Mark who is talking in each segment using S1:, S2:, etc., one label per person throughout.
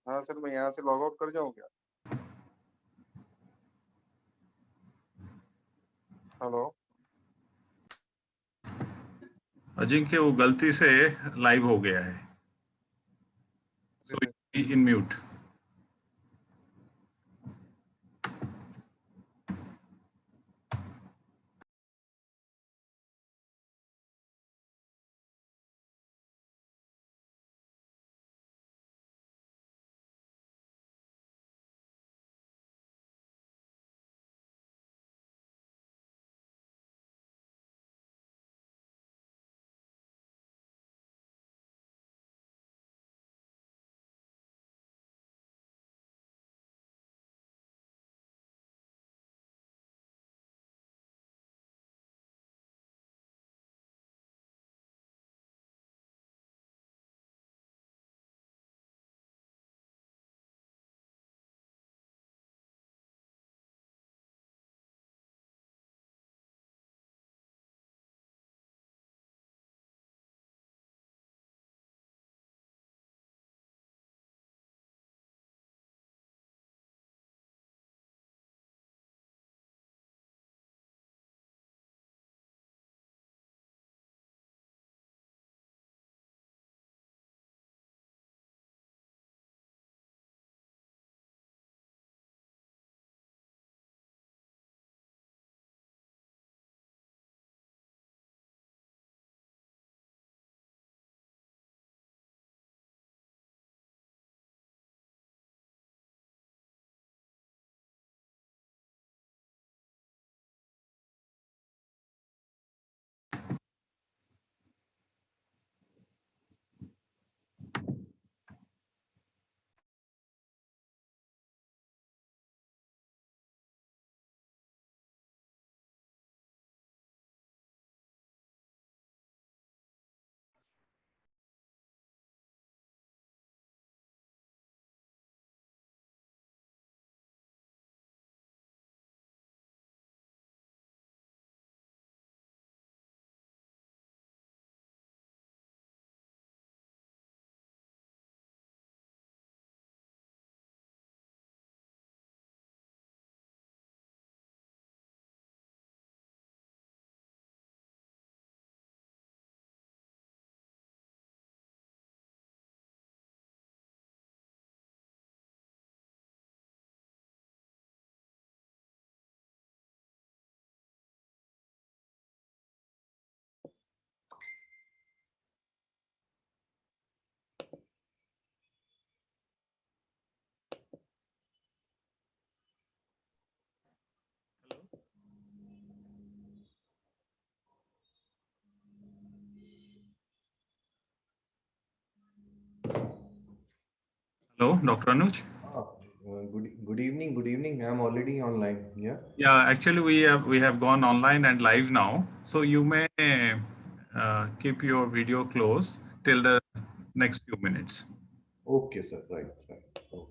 S1: हाँ सर, मैं यहाँ से लॉग आउट कर जाऊँ क्या? हेलो।
S2: अजिंक्य वो गलती से लाइव हो गया है, सो इन mute. Hello doctor Anuj.
S3: Good evening. Good evening. I'm already online. Yeah.
S2: Yeah, actually we have gone online and live now, so you may keep your video closed till the next few minutes.
S3: Okay, sir. Right. Right. Okay.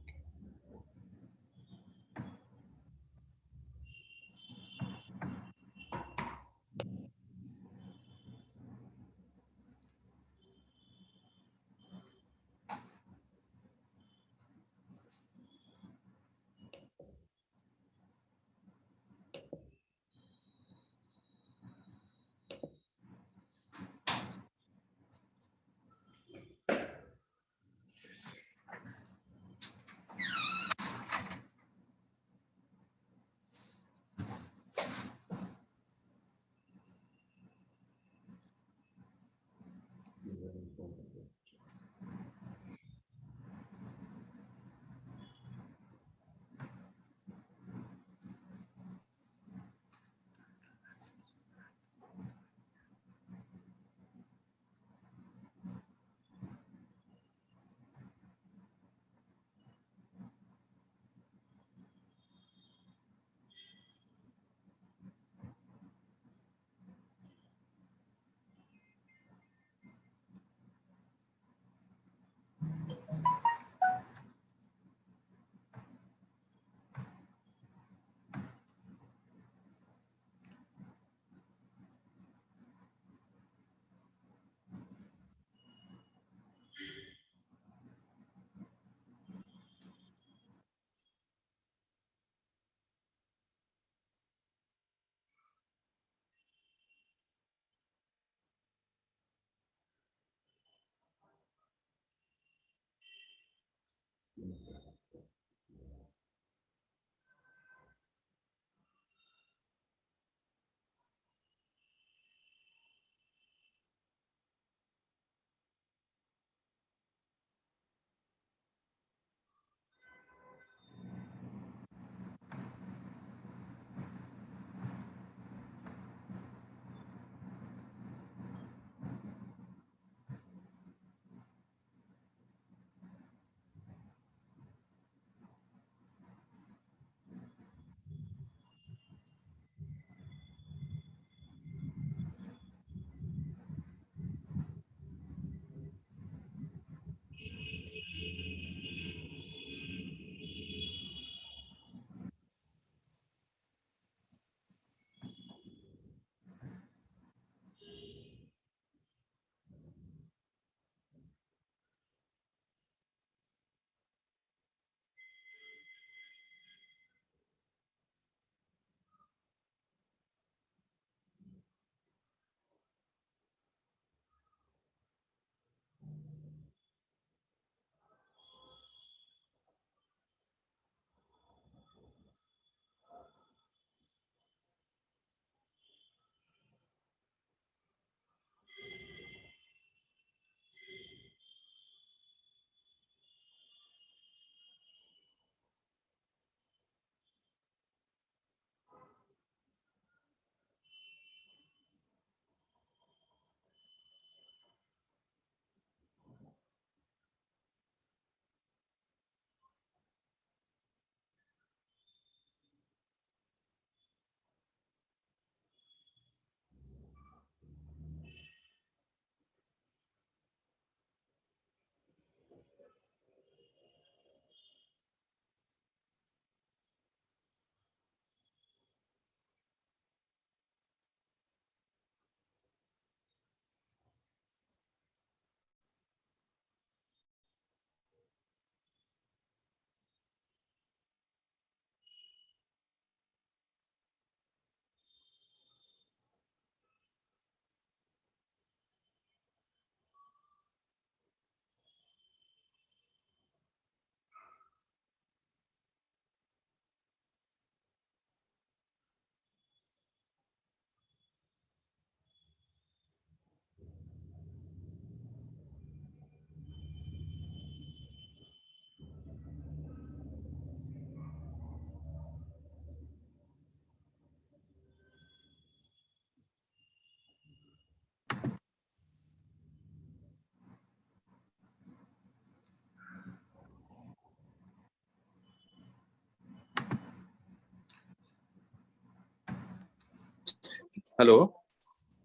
S4: Hello.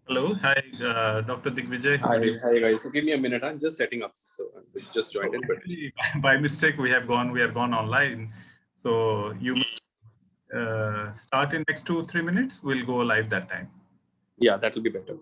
S2: Hello. Hi, Dr. Digvijay.
S4: Hi guys. So give me a minute. I'm just setting up. So I just joined in. But
S2: Actually, by mistake, we have gone online. So you may start in next 2-3 minutes. We'll go live that time.
S4: yeah, that will be better.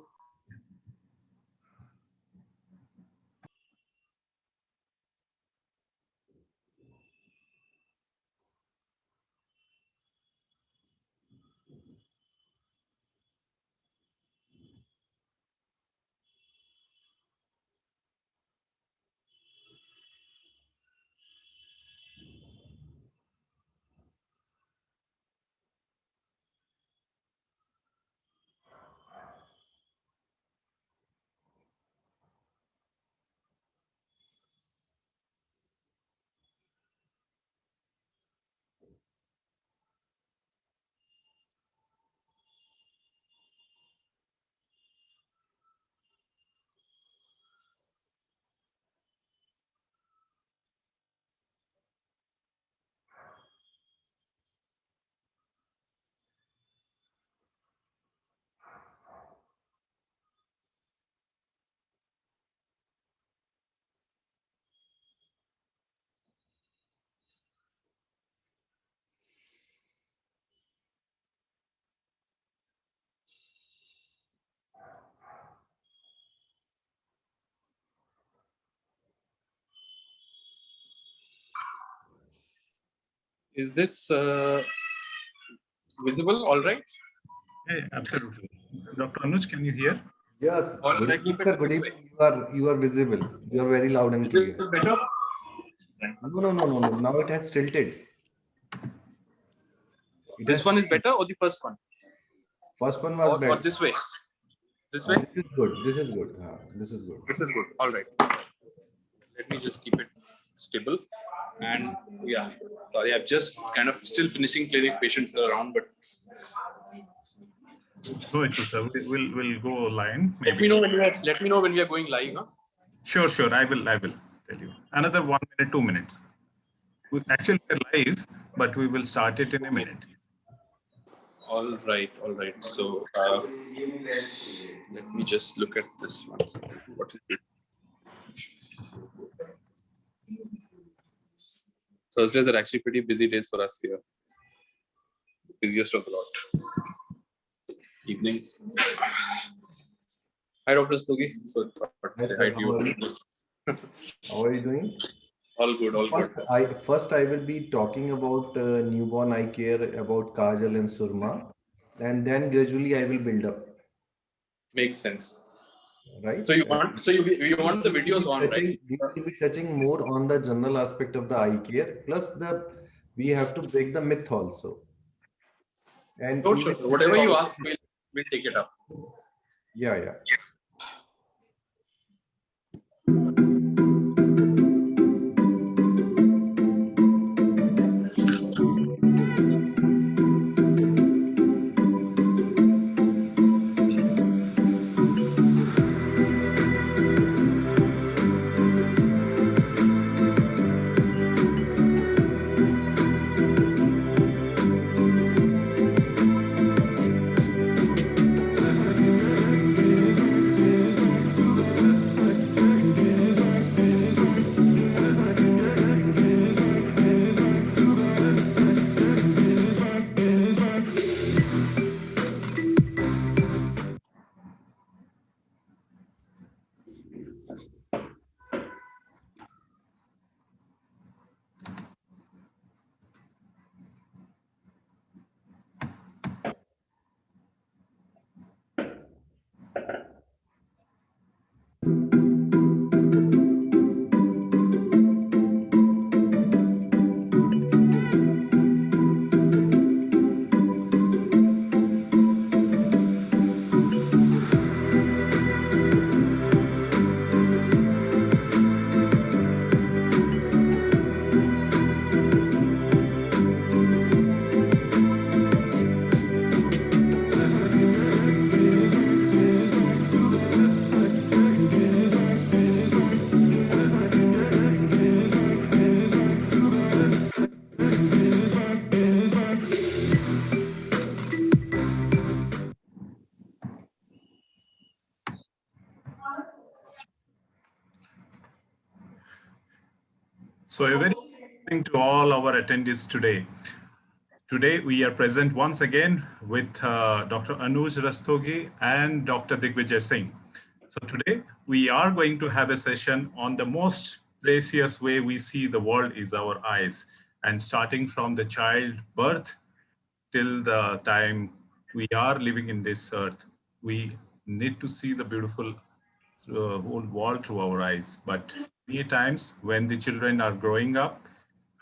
S4: Is this visible? All right.
S2: Hey, absolutely. Dr. Anuj, can you hear?
S3: Yes.
S4: Or should I
S3: Good
S4: keep
S3: evening,
S4: it
S3: sir. Good
S4: this way?
S3: evening. You are visible. You are very loud and
S4: Is
S3: clear.
S4: this better?
S3: No. Now it has tilted. It
S4: This
S3: has
S4: one is
S3: changed.
S4: better or the first one?
S3: First one was
S4: Or
S3: better.
S4: this way? This way?
S3: This is good. This is good. This is good.
S4: This is good. All right. Let me just keep it stable. And yeah, sorry, I'm just kind of still finishing clinic, patients around, but
S2: No issues, sir. We'll go line.
S4: let
S2: Maybe.
S4: me know when we are going live. Huh?
S2: Sure. I will tell you. Another 1 minute, 2 minutes. Actually, we're live, but we will start it in a minute.
S4: All right. So let me just look at this one second. What is it? Thursdays are actually pretty busy days for us here. Busiest of the lot. Evenings. Hi, Dr. Stogi. So, hi to you.
S3: How are you doing?
S4: All good.
S3: First, I will be talking about newborn eye care, about Kajal and Surma, and then gradually I will build up.
S4: Makes sense.
S3: Right?
S4: So you want the videos on, right?
S3: We will be touching more on the general aspect of the eye care. Plus, we have to break the myth also. And
S4: Sure. Whatever you ask, we'll take it up.
S3: Yeah.
S2: So a very good evening to all our attendees today. Today we are present once again with Dr. Anuj Rastogi and Dr. Digvijay Singh. So today we are going to have a session on the most precious way we see the world is our eyes, and starting from the child birth till the time we are living in this earth, we need to see the beautiful whole world through our eyes. But many times when the children are growing up,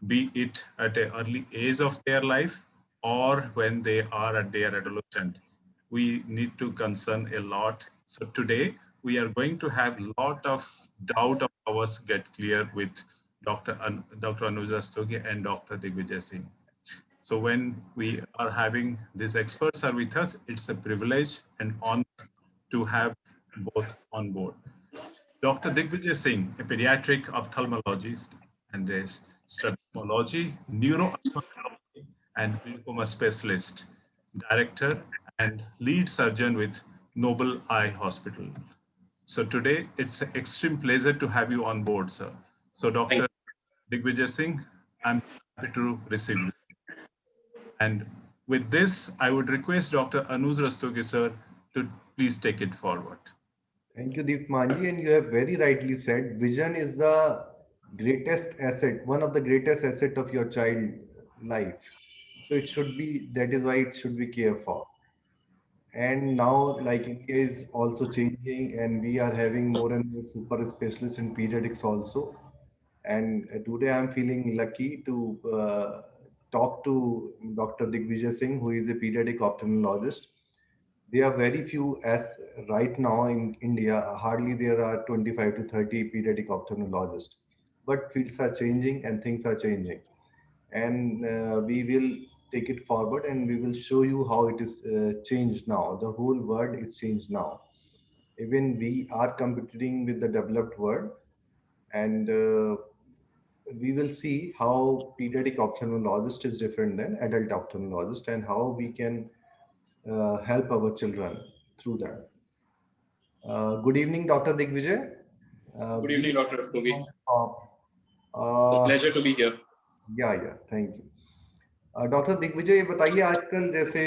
S2: be it at an early age of their life or when they are at their adolescent, we need to concern a lot. So today we are going to have a lot of doubt of ours get clear with Dr. Anuj Rastogi and Dr. Digvijay Singh. So when we are having these experts are with us, it's a privilege and honor to have both on board. Dr. Digvijay Singh, a pediatric ophthalmologist and a ophthalmology, neuroophthalmology, and glaucoma specialist, director and lead surgeon with Noble Eye Hospital. So today it's an extreme pleasure to have you on board, sir. So Dr. Digvijay Singh, I'm happy to receive you. And with this, I would request Dr. Anuj Rastogi, sir, to please take it forward.
S3: Thank you, Deepmanji. And you have very rightly said, vision is the greatest asset, one of the greatest asset of your child life. So it should be, that is why it should be cared for. And now, like India is also changing, and we are having more and more super specialists in pediatrics also. and today I'm feeling lucky to talk to Dr. Digvijay Singh, who is a pediatric ophthalmologist. There are very few, as right now in India, hardly there are 25 to 30 pediatric ophthalmologists. But fields are changing and things are changing. And we will take it forward and we will show you how it is changed now. The whole world is changed now. Even we are competing with the developed world, and we will see how pediatric ophthalmologist is different than adult ophthalmologist and how we can help our children through that. Good evening, Dr. Digvijay.
S4: Good evening, Dr. Rastogi. It's a
S3: Uh,
S4: pleasure to be here.
S3: या thank you. Doctor Digvijay, ये बताइए, आजकल जैसे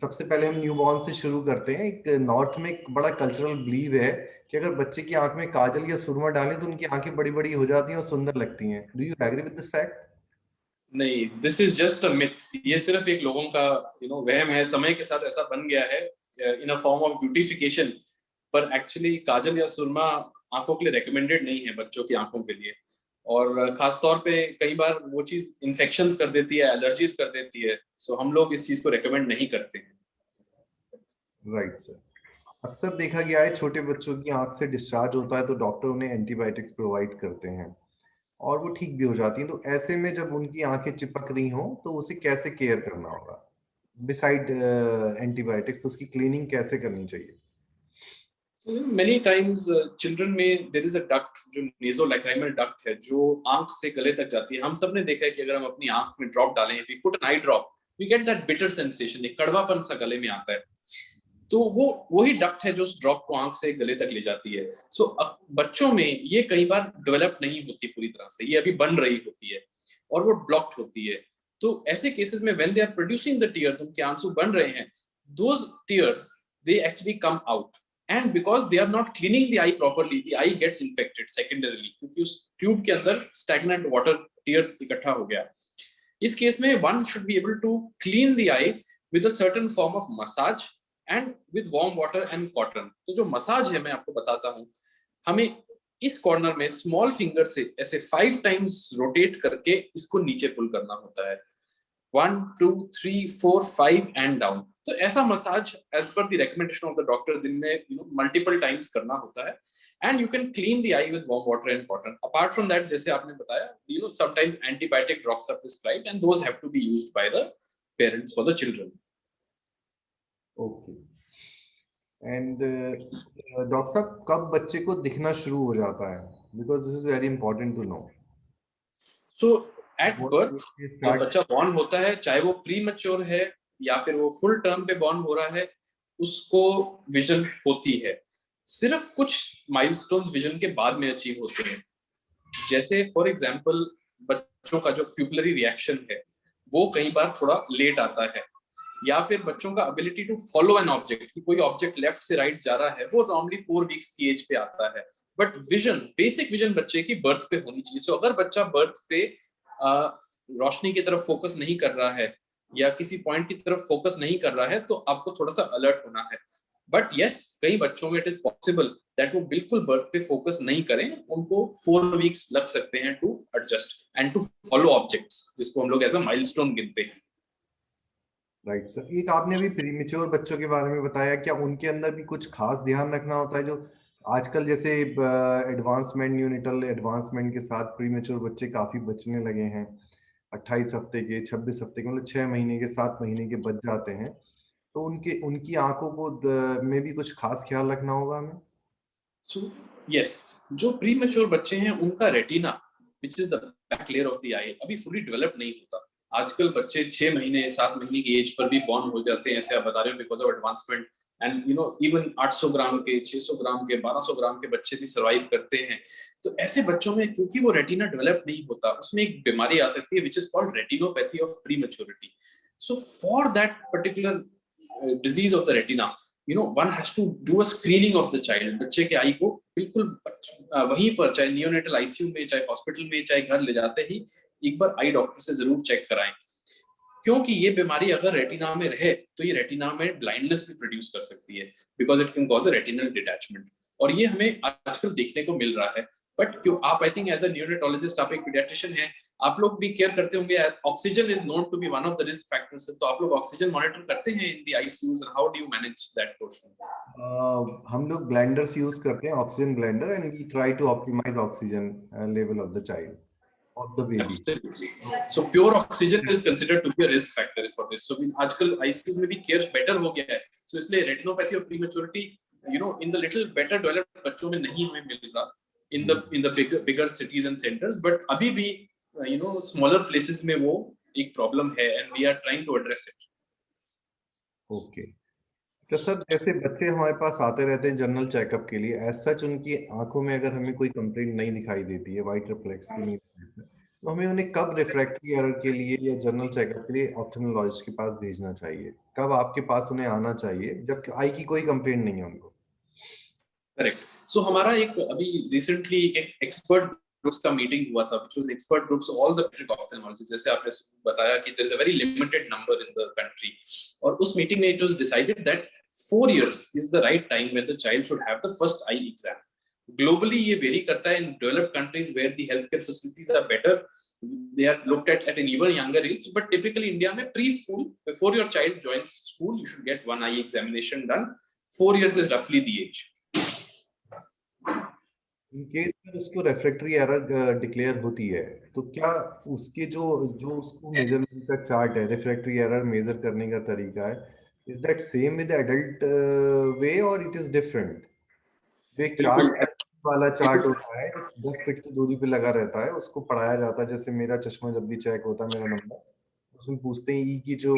S3: सबसे पहले हम newborn से शुरू करते हैं। एक नॉर्थ में एक बड़ा कल्चरल बिलीव है कि अगर बच्चे की आंख में काजल या सुरमा डालें तो उनकी आंखें बड़ी बड़ी हो जाती हैं और सुंदर लगती हैं। Do you agree with this fact?
S4: नहीं, this is just a myth. ये सिर्फ एक लोगों का वहम है। समय के साथ ऐसा बन गया है इन अ फॉर्म ऑफ ब्यूटिफिकेशन, पर एक्चुअली काजल या सुरमा आंखों के लिए रेकमेंडेड नहीं है बच्चों की आंखों के लिए। और खास तौर पे कई बार वो चीज इन्फेक्शंस कर देती है, एलर्जीज कर देती है। सो हम लोग इस चीज को रेकमेंड नहीं करते हैं।
S3: Right sir. अक्सर देखा गया है छोटे बच्चों की आंख से डिस्चार्ज होता है तो डॉक्टर उन्हें एंटीबायोटिक्स प्रोवाइड करते हैं और वो ठीक भी हो जाती हैं। तो ऐसे में जब उनकी आंखें चिपक रही हों तो उसे कैसे केयर करना होगा? बिसाइड एंटीबायोटिक्स उसकी क्लीनिंग कैसे करनी चाहिए?
S4: Many times children में there is a duct, जो nasolacrimal duct है, जो आंख से गले तक जाती है। हम सब ने देखा है कि अगर हम अपनी आंख में ड्रॉप डालें, if we put an eye drop, we get that bitter sensation, एक कड़वापन सा गले में आता है। तो वो वही डक्ट है जो उस ड्रॉप को आंख से गले तक ले जाती है। सो बच्चों में ये कई बार डेवलप नहीं होती पूरी तरह से, ये अभी बन रही होती है और वो ब्लॉक्ड होती है। तो ऐसे केसेस में when they are producing the tears, उनके आंसू बन रहे हैं, those tears they actually come out. And because they are not cleaning the eye properly, the eye gets infected secondarily, क्योंकि उस ट्यूब के अंदर stagnant water tears इकट्ठा हो गया। इस केस में one should be able to clean the eye with a certain form of massage and with warm water and cotton। तो जो मसाज है मैं आपको बताता हूँ, हमें इस कॉर्नर में स्मॉल फिंगर से ऐसे 5 टाइम्स रोटेट करके इसको नीचे पुल करना होता है। 1, 2, 3, 4, 5 एंड डाउन। तो ऐसा massage as per the recommendation of the doctor दिन में मल्टीपल टाइम्स करना होता है। And you can clean the eye with warm water and cotton. Apart from that, जैसे आपने बताया, sometimes antibiotic drops are prescribed and those have to be used by the parents for the children.
S3: Okay. And doctor साहब, कब बच्चे को दिखना शुरू हो जाता है? Because this is very important to know.
S4: So at birth जब बच्चा बॉर्न होता है, चाहे वो प्री मैच्योर है या फिर वो फुल टर्म पे बॉर्न हो रहा है, उसको विजन होती है। सिर्फ कुछ माइलस्टोन्स विजन के बाद में अचीव होते हैं। जैसे फॉर एग्जांपल बच्चों का जो प्यूपिलरी रिएक्शन है वो कई बार थोड़ा लेट आता है, या फिर बच्चों का ability to follow an object, कि कोई ऑब्जेक्ट लेफ्ट से राइट जा रहा है, वो नॉर्मली 4 वीक्स की एज पे आता है। बट विजन, बेसिक विजन बच्चे की बर्थ पे होनी चाहिए। सो अगर बच्चा बर्थ पे रोशनी की तरफ फोकस नहीं कर रहा है या किसी पॉइंट की तरफ फोकस नहीं कर रहा है, तो आपको थोड़ा सा अलर्ट होना है। बट यस, कई बच्चों में इट इज पॉसिबल दैट वो बिल्कुल बर्थ पे फोकस नहीं करें, उनको 4 वीक्स लग सकते हैं to adjust and to follow objects, जिसको हम लोग एज अ माइलस्टोन गिनते हैं।
S3: Right sir. एक आपने अभी प्रीमेच्योर बच्चों के बारे में बताया, क्या उनके अंदर भी कुछ खास ध्यान रखना होता है? जो आजकल जैसे एडवांसमेंट, न्यूनेटल एडवांसमेंट के साथ प्रीमेच्योर बच्चे काफी बचने लगे हैं। 28 हफ्ते के, 26 हफ्ते के, मतलब 6 महीने के, 7 महीने के बच जाते हैं। तो उनकी आंखों को में भी कुछ खास ख्याल रखना होगा हमें?
S4: सो यस, जो प्रीमेच्योर बच्चे हैं उनका retina, which is the back layer of the eye, अभी फुली डेवलप नहीं होता। आजकल बच्चे 6 महीने 7 महीने की एज पर भी बॉर्न हो जाते हैं, ऐसे आप बता रहे हो, because of advancement. And even 800 ग्राम के, 600 ग्राम के, 1200 ग्राम के बच्चे भी सर्वाइव करते हैं। तो ऐसे बच्चों में क्योंकि वो रेटिना डेवलप नहीं होता, उसमें एक बीमारी आ सकती है, which is called retinopathy of prematurity. So for that particular disease of the retina, one has to do a screening of the child। बच्चे के आई को बिल्कुल वहीं पर, चाहे नियोनेटल आईसीयू में, चाहे हॉस्पिटल में, चाहे घर ले जाते ही एक बार आई डॉक्टर से जरूर चेक कराएं, क्योंकि ये बीमारी अगर रेटिना में रहे तो ये रेटिना में ब्लाइंडनेस भी प्रोड्यूस कर सकती है, because it can cause a retinal detachment. और ये हमें आजकल देखने को मिल रहा है। बट क्यों आप, आई थिंक एज अ न्यूरोटोलॉजिस्ट, आप एक पीडियाट्रिशियन हैं, आप लोग भी केयर करते होंगे, oxygen is known to be one of the risk factors, तो आप लोग ऑक्सीजन मॉनिटर करते हैं in the ICUs, and how do you manage that portion?
S3: हम लोग ब्लेंडर्स यूज करते हैं, oxygen blender, and we try to optimize oxygen level of the child, of the baby.
S4: Absolutely. So pure oxygen is considered to be a risk factor for this. So आजकल ICUs में भी care better हो गया है. So इसलिए retinopathy और prematurity, in the little better developed बच्चों में नहीं हमें मिल रहा in the bigger cities and centers, but अभी भी smaller places में वो एक problem है, and we are trying to address it.
S3: Okay. तो सर, जैसे बच्चे हमारे पास आते रहते हैं जनरल चेकअप के लिए, एज सच उनकी आंखों में अगर हमें कोई कंप्लेंट नहीं दिखाई देती है, वाइट रिफ्लेक्स की नहीं दिखाई देती है, तो हमें उन्हें कब रिफ्रैक्टिव एरर के लिए या जनरल चेकअप के लिए ऑप्थेल्मोलॉजिस्ट के पास भेजना चाहिए? कब आपके पास उन्हें आना चाहिए जब आई की कोई कंप्लेंट नहीं है उनको?
S4: करेक्ट. सो हमारा एक अभी रिसेंटली एक एक्सपर्ट ग्रुप्स का मीटिंग हुआ था, which was expert groups of all the pediatric ophthalmologists. जैसे आपने बताया कि there is a very limited number in the country, और उस मीटिंग में it was decided that 4 years is the right time when the child should have the first eye exam. Globally ये very करता है. In developed countries where the healthcare facilities are better, they are looked at an even younger age, but typically India में preschool, before your child joins school, you should get one eye examination done. 4 years is roughly the age.
S3: In case में उसको रेफ्रैक्टरी error declare होती है, तो क्या उसके जो जो उसको मेजरमेंट का चार्ट है, रेफ्रैक्टरी एरर मेजर करने का तरीका है, is that same with adult way और इट इज डिफरेंट? जो एक चार्ट वाला चार्ट होता है, 10 फीट की दूरी पे लगा रहता है, उसको पढ़ाया जाता है. जैसे मेरा चश्मा जब भी चेक होता है, मेरा नंबर, उसमें पूछते हैं ई की जो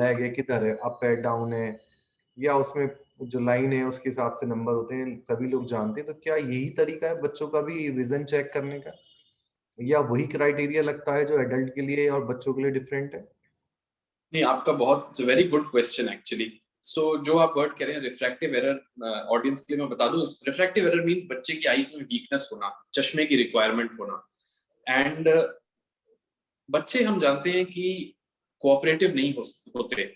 S3: लेग है किधर है, अप है, डाउन है, या उसमें जो लाइन है उसके हिसाब से नंबर होते हैं, सभी लोग जानते हैं. तो क्या यही तरीका है बच्चों का भी विजन चेक करने का, या वही क्राइटेरिया लगता है जो एडल्ट के लिए और बच्चों के लिए डिफरेंट है?
S4: नहीं, आपका बहुत वेरी गुड क्वेश्चन एक्चुअली. सो जो आप वर्ड कह रहे हैं रिफ्रैक्टिव एरर, ऑडियंस के लिए मैं बता दूं, रिफ्रैक्टिव एरर मींस बच्चे की आई में वीकनेस होना, चश्मे की रिक्वायरमेंट होना. एंड बच्चे हम जानते हैं कि कोऑपरेटिव नहीं होते,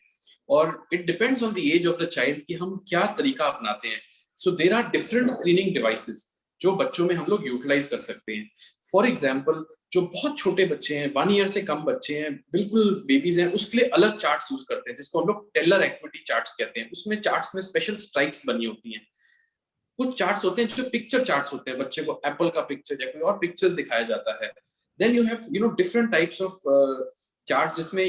S4: और it depends on the age of the child कि हम क्या तरीका अपनाते हैं. So there are different screening devices जो बच्चों में हम लोग यूटिलाइज कर सकते हैं. फॉर एग्जाम्पल, जो बहुत छोटे बच्चे हैं, 1 ईयर से कम बच्चे हैं, बिल्कुल बेबीज हैं, उसके लिए अलग चार्ट्स यूज करते हैं जिसको हम लोग टेलर एक्विटी चार्ट्स कहते हैं. उसमें चार्ट्स में स्पेशल स्ट्राइप्स बनी होती हैं. कुछ चार्ट्स होते हैं जो पिक्चर चार्ट्स होते हैं, बच्चे को एप्पल का पिक्चर या कोई और पिक्चर्स दिखाया जाता है. Then you have different types of charts जिसमें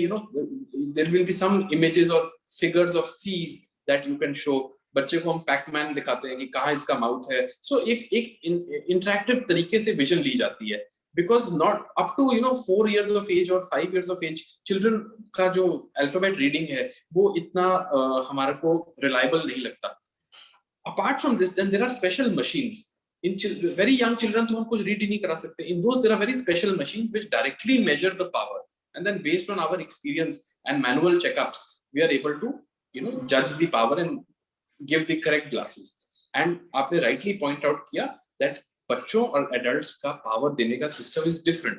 S4: there will be some images of figures of seas that you can show. बच्चे को हम पैकमैन दिखाते हैं कि कहाँ इसका माउथ है. सो एक इंटरेक्टिव तरीके से विजन ली जाती है, because not up to 4 years of age और 5 years of age चिल्ड्रन का जो अल्फाबेट रीडिंग है वो इतना हमारे को रिलायबल नहीं लगता. Apart from this then there are special machines. In very young children तो हम कुछ रीड ही नहीं करा सकते. In those there are very special machines which directly measure the power, and then based on our experience and manual checkups we are able to judge the power and give the correct glasses. And आपने rightly point out किया that बच्चों और adults का power देने का system is different,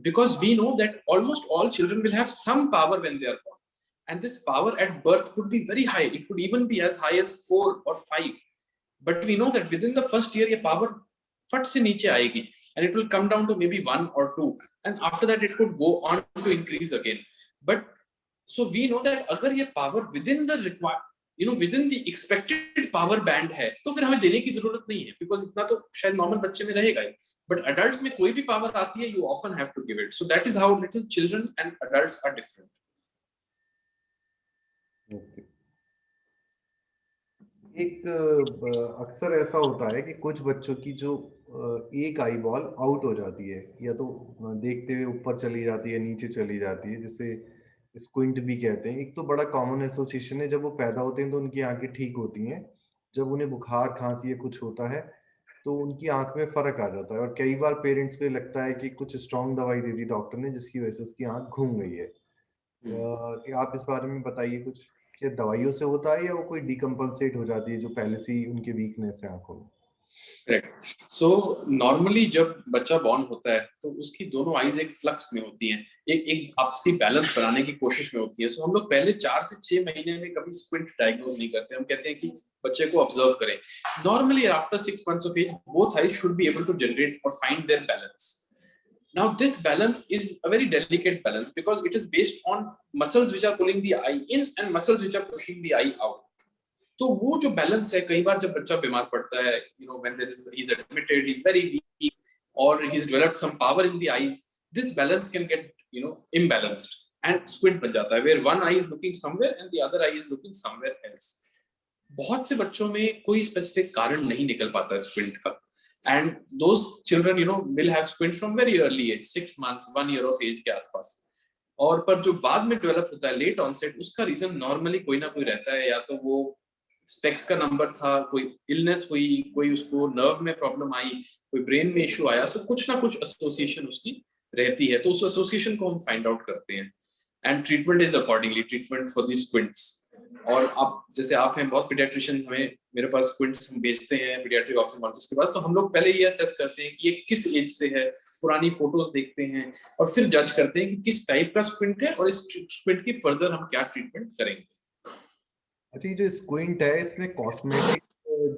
S4: because we know that almost all children will have some power when they are born, and this power at birth could be very high. It could even be as high as 4 or 5, but we know that within the first year ये power फट से नीचे आएगी, and it will come down to maybe 1 or 2, and after that it could go on to increase again. But so we know that अगर ये power within the within the expected power band है, तो फिर हमें देने की जरूरत नहीं है, because इतना तो शायद नॉर्मल बच्चे में रहेगा ही. But adults में कोई भी power आती है, you often have to give it. So that is how little children and adults are different.
S3: Okay. एक अक्सर ऐसा होता है कि कुछ बच्चों की जो एक आई बॉल आउट हो जाती है, या तो देखते हुए ऊपर चली जाती है, नीचे चली जाती है, जिसे स्क्विंट भी कहते हैं. एक तो बड़ा कॉमन एसोसिएशन है, जब वो पैदा होते हैं तो उनकी आंखें ठीक होती हैं, जब उन्हें बुखार खांसी या कुछ होता है तो उनकी आंख में फर्क आ जाता है, और कई बार पेरेंट्स को लगता है कि कुछ स्ट्रॉन्ग दवाई दे दी डॉक्टर ने जिसकी वजह से उसकी आंख घूम गई है. कि आप इस बारे में बताइए कुछ, क्या दवाइयों से होता है या वो कोई डिकम्पनसेट हो जाती है जो पहले से ही उनकी वीकनेस है आंखों में?
S4: करेक्ट। सो नॉर्मली जब बच्चा बॉर्न होता है तो उसकी दोनों आईज एक फ्लक्स में होती हैं, एक आपसी बैलेंस बनाने की कोशिश में होती है। सो हम लोग पहले 4 से 6 महीने में कभी स्क्विंट डायग्नोज नहीं करते, हम कहते हैं कि बच्चे को ऑब्जर्व करें। Normally after 6 months of age both eyes should be able to generate or find their balance. Now this balance is a very delicate balance because it is based on muscles which are pulling the eye in and muscles which are pushing the eye out. तो वो जो balance है, कई बार जब बच्चा बीमार पड़ता है, you know, when there is he's admitted, he's very weak or he's developed some power in the eyes, this balance can get, you know, imbalanced and squint बन जाता है, where one eye is looking somewhere and the other eye is looking somewhere else. बहुत से बच्चों में कोई specific कारण नहीं निकल पाता है स्क्विंट का, and those children, you know, will have squint from very early age, 6 months, 1 year of age के आसपास। और पर जो बाद में डेवलप होता है लेट ऑनसेट, उसका रीजन नॉर्मली कोई ना कोई रहता है, या तो वो स्पेक्स का नंबर था, कोई इलनेस हुई, कोई उसको नर्व में प्रॉब्लम आई, कोई ब्रेन में इशू आया, सो कुछ ना कुछ एसोसिएशन उसकी रहती है, तो उस एसोसिएशन को हम फाइंड आउट करते हैं and treatment is accordingly, treatment for the squints. और आप जैसे आप हैं, बहुत पीडियाट्रिशियंस हमें मेरे पास स्क्विंट्स हम भेजते हैं पीडियाट्रिक ऑप्थेल्मोलॉजिस्ट के पास, तो हम लोग पहले ये असेस करते हैं कि ये किस एज से है, पुरानी फोटोज देखते हैं और फिर जज करते हैं कि किस टाइप का स्क्विंट है और इस स्क्विंट की फर्दर हम क्या ट्रीटमेंट करेंगे।
S3: अच्छा, ये जो स्क्विंट है इसमें कॉस्मेटिक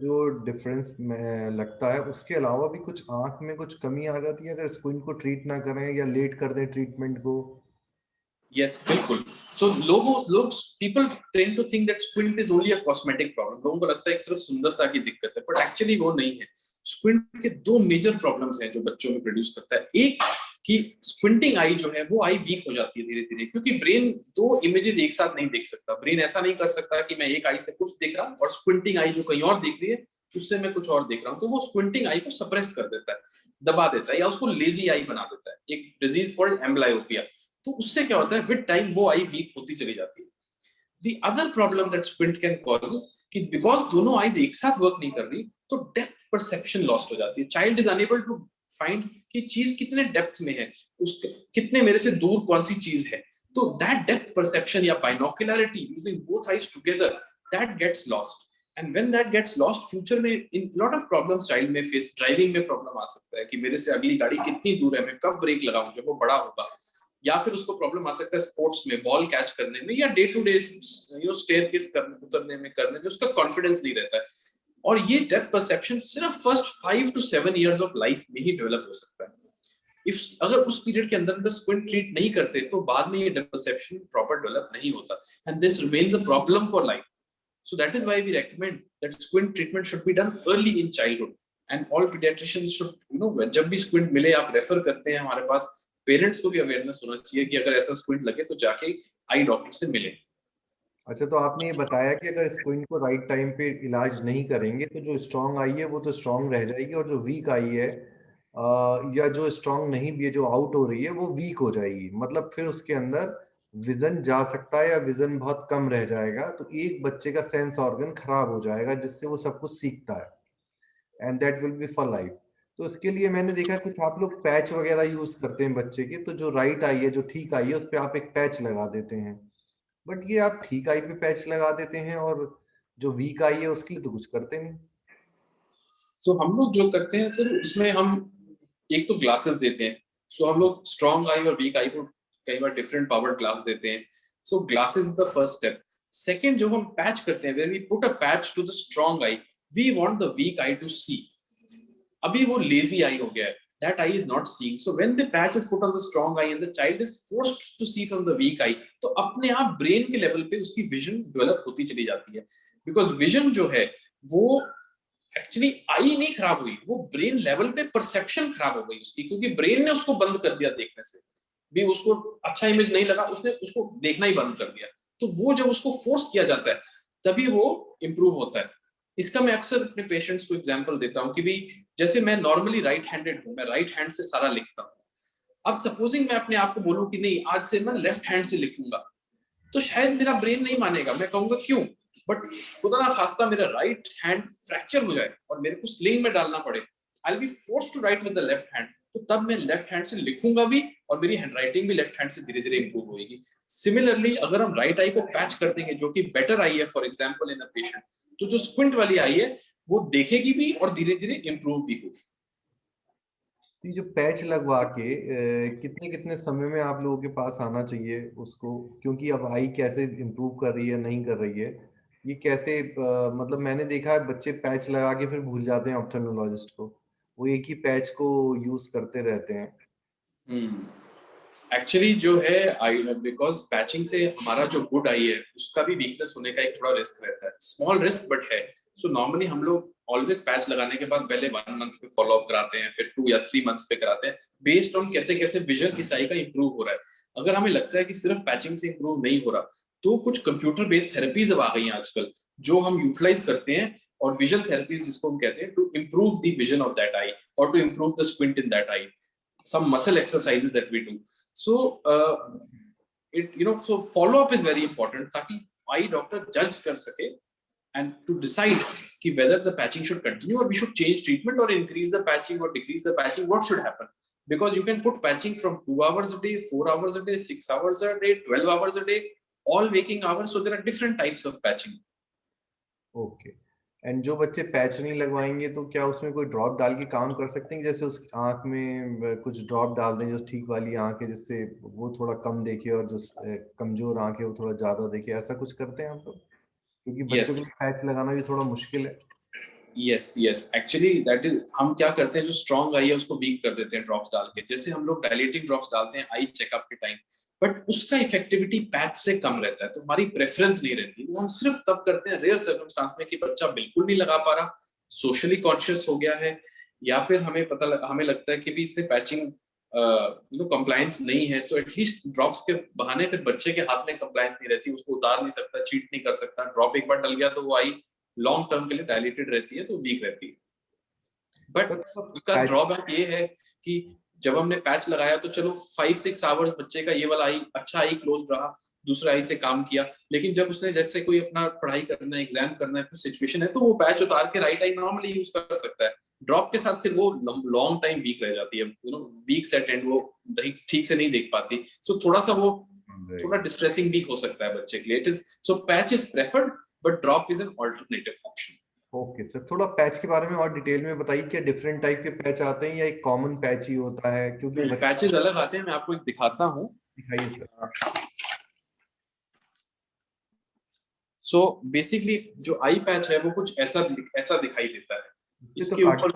S3: जो डिफरेंस में लगता है, उसके अलावा भी कुछ आंख में कुछ कमी आ जाती है अगर स्क्विंट को ट्रीट ना करें या लेट कर दें ट्रीटमेंट को?
S4: यस, बिल्कुल। सो लोग people tend to think that squint is only a cosmetic problem. लोगों को लगता है कि सिर्फ सुंदरता की दिक्कत है, बट एक्चुअली वो नहीं है। स्क्विंट के 2 मेजर प्रॉब्लम्स हैं जो बच्चों में प्रोड्यूस करता है। एक कि स्क्विंटिंग आई जो है वो आई वीक हो जाती है धीरे धीरे, क्योंकि ब्रेन 2 इमेजेस एक साथ नहीं देख सकता। ब्रेन ऐसा नहीं कर सकता कि मैं एक आई से कुछ देख रहा हूं और स्क्विंटिंग आई जो कहीं और देख रही है उससे मैं कुछ और देख रहा हूं, तो वो स्क्विंटिंग आई को सप्रेस कर देता है, दबा देता है, या उसको लेजी आई बना देता है, एक डिजीज कॉल्ड एम्ब्लायोपिया। तो उससे क्या होता है, विद टाइम वो आई वीक होती चली जाती है। The other problem that squint can cause is कि because दोनों आईज एक साथ वर्क नहीं कर रही, तो डेप्थ परसेप्शन लॉस्ट हो जाती है। Child is unable to find कि चीज कितने डेप्थ में है, उसके कितने मेरे से दूर कौन सी चीज है। तो दैट डेप्थ परसेप्शन या binocularity using both eyes together, that gets lost. And when that gets lost, future में in lot of problems child में फेस। ड्राइविंग में प्रॉब्लम आ सकता है कि मेरे से अगली गाड़ी कितनी दूर है, मैं कब ब्रेक लगाऊं जब वो बड़ा होगा, या फिर उसको प्रॉब्लम आ सकता है स्पोर्ट्स में बॉल कैच करने में, या डे टू डे स्टेयरकेस उतरने में उसका कॉन्फिडेंस नहीं रहता है। और ये डेप्थ परसेप्शन सिर्फ first 5 to 7 years of life में ही डेवलप हो सकता है। अगर उस पीरियड के अंदर स्क्विंट ट्रीट नहीं करते तो बाद में ये डेप्थ परसेप्शन प्रॉपर डेवलप नहीं होता, and this remains a problem for life. So that is why we recommend that squint treatment should be done early in childhood, and all pediatricians should, you know, जब भी squint मिले आप refer करते हैं हमारे पास, parents को भी awareness होना चाहिए कि अगर ऐसा स्क्विंट लगे तो जाके आई डॉक्टर से मिले।
S3: अच्छा, तो आपने ये बताया कि अगर स्क्विंट को राइट टाइम पे इलाज नहीं करेंगे तो जो स्ट्रांग आई है वो तो स्ट्रांग रह जाएगी, और जो वीक आई है या जो स्ट्रांग नहीं भी है, जो आउट हो रही है, वो वीक हो जाएगी। मतलब फिर उसके अंदर विजन जा सकता है या विजन बहुत कम रह जाएगा, तो एक बच्चे का सेंस ऑर्गन खराब हो जाएगा जिससे वो सब कुछ सीखता है, and that will be for life. तो इसके लिए मैंने देखा कुछ आप लोग पैच वगैरह यूज करते हैं बच्चे के, तो जो राइट आई है, जो ठीक आई है, उस पर आप एक पैच लगा देते हैं। बट ये आप ठीक आई पे पैच लगा देते हैं और जो वीक आई है उसके लिए तो कुछ करते नहीं।
S4: सो हम लोग जो करते हैं सर, उसमें हम एक तो ग्लासेस देते हैं। सो हम लोग स्ट्रॉन्ग आई और वीक आई को कई बार डिफरेंट पावर ग्लास देते हैं। So glasses is the first step. Second, जो हम पैच करते हैं, where we put a patch to the strong eye, we want the weak eye to see. अभी वो लेजी आई हो गया है, that eye is not seeing. So when the patch is put on the strong eye and the child is forced to see from the weak eye, तो अपने आप brain के level पे उसकी विजन डेवलप होती चली जाती है। बिकॉज विजन जो है वो एक्चुअली आई नहीं खराब हुई, वो ब्रेन लेवल पे परसेप्शन खराब हो गई उसकी, क्योंकि ब्रेन ने उसको बंद कर दिया देखने से भी, उसको अच्छा इमेज नहीं लगा, उसने उसको देखना ही बंद कर दिया। तो वो जब उसको फोर्स किया जाता है तभी वो इंप्रूव होता है। इसका मैं अक्सर अपने पेशेंट्स को एग्जांपल देता हूं कि भी जैसे मैं नॉर्मली राइट हैंडेड हूं, मैं राइट हैंड से सारा लिखता हूं। अब सपोजिंग मैं अपने आप को बोलूं कि नहीं, आज से मैं लेफ्ट हैंड से लिखूंगा, तो शायद मेरा ब्रेन नहीं मानेगा। मैं कहूंगा क्यों, बट खुदा ना खास्ता मेरा राइट हैंड फ्रैक्चर हो जाए और मेरे को स्लिंग में डालना पड़े, I will be forced to write with the left hand, तो तब मैं लेफ्ट हैंड से लिखूंगा भी और मेरी हैंडराइटिंग भी लेफ्ट हैंड से धीरे धीरे इंप्रूव होगी। सिमिलरली अगर हम राइट आई को पैच कर देंगे, जो कि बेटर आई है, for example in a patient, तो जो स्क्विंट वाली आई है वो देखेगी भी और धीरे धीरे इम्प्रूव भी होगी।
S3: तो ये जो पैच लगवा के कितने कितने समय में आप लोगों के पास आना चाहिए उसको, क्योंकि अब आई कैसे इम्प्रूव कर रही है नहीं कर रही है, ये कैसे मतलब मैंने देखा है बच्चे पैच लगा के फिर भूल जाते हैं ऑप्थेल्मोलॉजिस्ट को, वो एक ही पैच को यूज करते रहते हैं।
S4: एक्चुअली जो है आई, बिकॉज पैचिंग से हमारा जो गुड आई है उसका भी वीकनेस होने का एक थोड़ा रिस्क रहता है, स्मॉल रिस्क बट है। सो नॉर्मली हम लोग ऑलवेज पैच लगाने के बाद पहले 1 मंथ पे फॉलो अप कराते हैं, फिर 2 या 3 मंथ्स पे कराते हैं, बेस्ड ऑन कैसे कैसे विजन की साई का इंप्रूव हो रहा है। अगर हमें लगता है कि सिर्फ पैचिंग से इंप्रूव नहीं हो रहा, तो कुछ कंप्यूटर बेस्ड थेरेपीज अब आ गई हैं आजकल, जो हम यूटिलाइज करते हैं, और विजन थेरेपीज जिसको हम कहते हैं, to improve the vision of that eye और to improve the squint in that eye, some muscle exercises that we do. So so follow up is very important, ताकि eye doctor judge कर सके and to decide कि whether the patching should continue or we should change treatment or increase the patching or decrease the patching, what should happen. Because you can put patching from 2 hours a day, 4 hours a day, 6 hours a day, 12 hours a day, all waking hours. So there are different types of patching.
S3: Okay. And जो बच्चे patch नहीं लगवाएंगे तो क्या उसमें कोई drop डाल के काम कर सकते हैं, जैसे उस आंख में कुछ ड्रॉप डाल दें जो ठीक वाली आंख है जिससे वो थोड़ा कम देखे और जो कमजोर आंख है वो थोड़ा ज्यादा देखे, ऐसा कुछ करते हैं आप लोग? क्योंकि बच्चों के लिए पैच लगाना भी थोड़ा मुश्किल है।
S4: yes actually that is, हम क्या करते हैं, जो स्ट्रॉन्ग आई है उसको वीक कर देते हैं ड्रॉप्स डाल के, जैसे हम लोग डायलेटिंग ड्रॉप्स डालते हैं आई चेकअप के टाइम, बट उसका इफेक्टिविटी पैच से कम रहता है, तो हमारी प्रेफरेंस नहीं रहती। वो हम सिर्फ तब करते हैं रेयर सर्कमस्टांस में कि बच्चा बिल्कुल नहीं लगा पा रहा, सोशली कॉन्शियस हो गया है, या फिर हमें लगता है कि भी इसने पैचिंग कंप्लायंस नहीं है, तो एटलीस्ट ड्रॉप्स के बहाने फिर बच्चे के हाथ में कंप्लायंस नहीं रहती, उसको उतार नहीं सकता, चीट नहीं कर सकता, ड्रॉप एक बार डल गया तो वो आई लॉन्ग टर्म के लिए डायलेटेड रहती है, तो वीक रहती है। बट उसका ड्रॉबैक ये है कि जब हमने पैच लगाया तो चलो 5-6 आवर्स बच्चे का ये वाला आई अच्छा आई क्लोज रहा, दूसरा आई से काम किया, लेकिन जब उसने जैसे कोई अपना पढ़ाई करना है, एग्जाम करना है, कुछ सिचुएशन है, तो वो पैच उतार के राइट आई नॉर्मली यूज कर सकता है। ड्रॉप के साथ फिर वो लॉन्ग टाइम वीक रह जाती है, वीक सेट एंड वो ठीक से नहीं देख पाती, सो थोड़ा सा वो थोड़ा डिस्ट्रेसिंग भी हो सकता है बच्चे के लिए। It is so patch is preferred but drop is an alternative option.
S3: Okay sir, थोड़ा पैच के बारे में और डिटेल में बताइए, क्या डिफरेंट टाइप के पैच आते हैं या एक कॉमन पैच ही होता है? क्योंकि
S4: पैचेस अलग आते हैं, मैं आपको एक दिखाता हूँ,
S3: दिखाइए सर।
S4: सो बेसिकली जो आई पैच है वो कुछ ऐसा दिखाई देता है, इसके ऊपर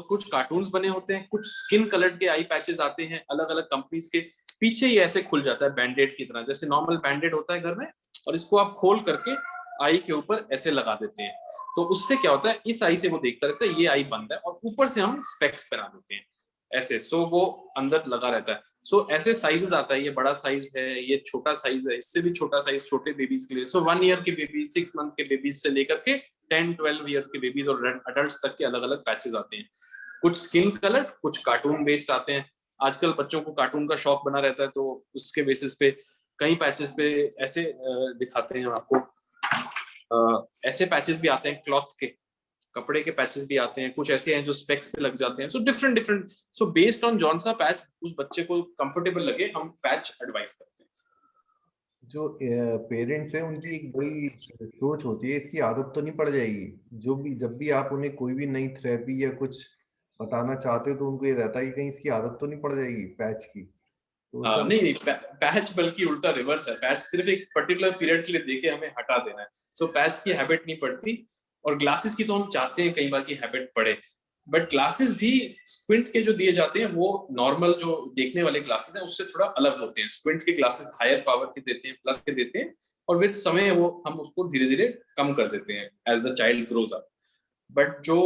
S4: कुछ कार्टून्स बने होते हैं, कुछ स्किन कलर्ड के आई पैचेस आते हैं अलग अलग कंपनीज के, पीछे ये ऐसे खुल जाता है बैंडेड की तरह, जैसे नॉर्मल बैंडेड होता है घर में, और इसको आप खोल करके आई के ऊपर ऐसे लगा देते हैं, तो उससे क्या होता है, इस आई से वो देखता रहता है ये आई बंद है, और ऊपर से हम स्पेक्स पहना देते हैं ऐसे, सो वो अंदर लगा रहता है। सो ऐसे साइजेस आता है, ये बड़ा साइज है, ये छोटा साइज है, इससे भी छोटा साइज छोटे बेबीज के लिए, सो 1 ईयर के बेबीज, 6 मंथ के बेबीज से लेकर के 10-12 ईयर के बेबीज और अडल्ट्स तक के अलग अलग पैचेस आते हैं, कुछ स्किन कलर, कुछ कार्टून बेस्ड आते हैं। आजकल बच्चों को कार्टून का शौक बना रहता है, तो उसके बेसिस पे कई पैचेस पे ऐसे दिखाते हैं आपको, ऐसे पैचेस भी आते हैं, क्लॉथ के कपड़े के पैचेस भी आते हैं, कुछ ऐसे हैं जो स्पेक्स पे लग जाते हैं, so different so based on John सा पैच उस बच्चे को कंफर्टेबल लगे, हम पैच एडवाइस करते हैं।
S3: जो पेरेंट्स हैं उनकी एक बड़ी सोच होती है, इसकी आदत तो नहीं पड़ जाएगी? जब भी आप उन्हें कोई भी नई थेरेपी या कुछ बताना चाहते हो तो उनको ये रहता है कि कहीं इसकी आदत तो नहीं पड़ जाएगी पैच की, तो सब...
S4: नहीं, पैच बल्कि उल्टा रिवर्स है, पैच सिर्फ एक पर्टिकुलर पीरियड के लिए देके हमें हटा देना है, सो पैच की हैबिट नहीं पड़ती, और ग्लासेस की तो हम चाहते हैं कई बार की हैबिट पड़े, बट ग्लासेस भी स्क्विंट के जो दिए जाते हैं वो नॉर्मल जो देखने वाले ग्लासेस हैं उससे थोड़ा अलग होते हैं, स्क्विंट के ग्लासेस हायर पावर के देते हैं, प्लस के देते हैं, और विद समय वो हम उसको धीरे धीरे कम कर देते हैं as the child grows up. But जो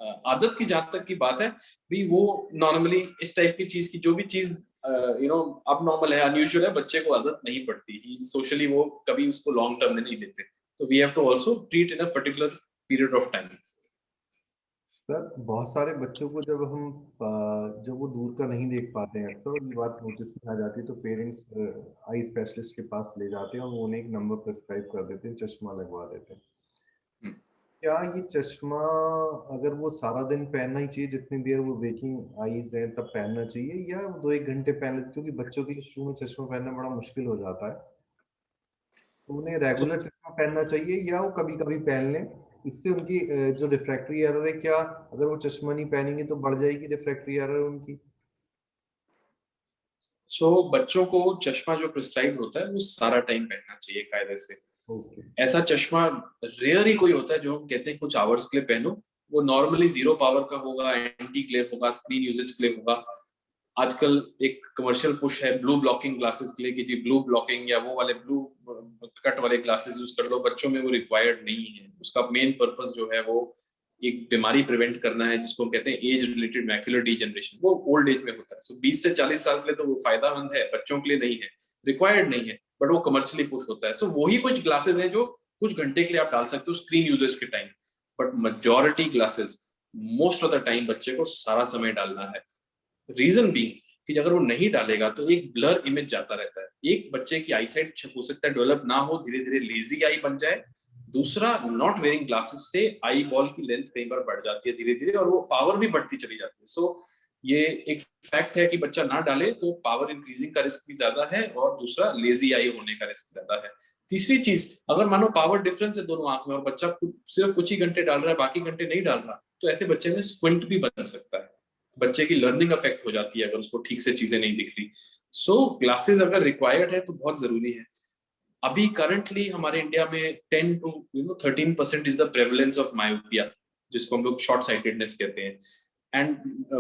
S4: आदत की जहां तक की बात है भी, वो नॉर्मली इस टाइप की चीज की जो भी चीज अब नॉर्मल है, अनयूजुअल है, बच्चे को आदत नहीं पड़ती, ही सोशली वो कभी उसको लॉन्ग टर्म में नहीं लेते, तो we have to also treat in a particular period of time.
S3: Sir बहुत सारे बच्चों को जब वो दूर का नहीं देख पाते हैं, अक्सर ये बात नोटिस में आ जाती है, तो पेरेंट्स आई स्पेशलिस्ट के पास ले जाते हैं और वो उन्हें एक नंबर प्रिस्क्राइब कर देते हैं, चश्मा लगवा देते हैं। क्या ये चश्मा अगर वो सारा दिन पहनना ही चाहिए, जितनी देर वो वेकिंग आईज है तब पहनना चाहिए, या 2-1 घंटे पहन लेते? क्योंकि बच्चों के लिए शुरू में चश्मा पहनना बड़ा मुश्किल हो जाता है। तो उन्हें रेगुलर चश्मा पहनना चाहिए या वो कभी कभी पहन लें? इससे उनकी जो रिफ्रैक्टरी एरर है, क्या अगर वो चश्मा नहीं पहनेंगे तो बढ़ जाएगी रिफ्रैक्टरी एरर उनकी?
S4: सो बच्चों को चश्मा जो प्रिस्क्राइब होता है वो सारा टाइम पहनना चाहिए कायदे से।
S3: ओके।
S4: ऐसा चश्मा रेयर ही कोई होता है जो हम कहते हैं कुछ आवर्स के लिए पहनो। वो नॉर्मली 0 पावर का होगा, एंटी ग्लेयर होगा, स्क्रीन यूजेज के लिए होगा। आजकल एक कमर्शियल पुश है ब्लू ब्लॉकिंग ग्लासेस के लिए कि जी ब्लू ब्लॉकिंग या वो वाले ब्लू कट वाले ग्लासेस यूज कर लो। बच्चों में वो रिक्वायर्ड नहीं है। उसका मेन पर्पस जो है वो एक बीमारी प्रिवेंट करना है जिसको हम कहते हैं एज रिलेटेड मैक्युलर डीजनरेशन। वो ओल्ड एज में होता है। सो 20 से 40 साल के लिए तो वो फायदामंद है, बच्चों के लिए नहीं है, रिक्वायर्ड नहीं है, बट वो कमर्शियली पुश होता है। सो वही कुछ ग्लासेस हैं जो कुछ घंटे के लिए आप डाल सकते हो स्क्रीन यूजेज के time, but majority glasses most of the time बच्चे को सारा समय डालना है। रीजन भी कि अगर वो नहीं डालेगा तो एक ब्लर इमेज जाता रहता है। एक बच्चे की आईसाइट हो सकता है डेवलप ना हो, धीरे धीरे लेजी आई बन जाए। दूसरा, नॉट वेयरिंग ग्लासेस से आई बॉल की लेंथ कई बार बढ़ जाती है धीरे धीरे, और वो पावर भी बढ़ती चली जाती है। सो ये एक फैक्ट है कि बच्चा ना डाले तो पावर इंक्रीजिंग का रिस्क भी ज्यादा है, और दूसरा लेजी आई होने का रिस्क ज्यादा है। तीसरी चीज, अगर मानो पावर डिफरेंस है दोनों आंख में और बच्चा सिर्फ कुछ ही घंटे डाल रहा है, बाकी घंटे नहीं डाल रहा, तो ऐसे बच्चे में स्क्विंट भी बन सकता है। बच्चे की लर्निंग अफेक्ट हो जाती है अगर उसको ठीक से चीजें नहीं दिख रही। सो ग्लासेस अगर रिक्वायर्ड है तो बहुत जरूरी है। अभी करंटली हमारे इंडिया में 10 to 13% is the prevalence of myopia, जिसको हम लोग शॉर्ट साइटेडनेस कहते हैं। एंड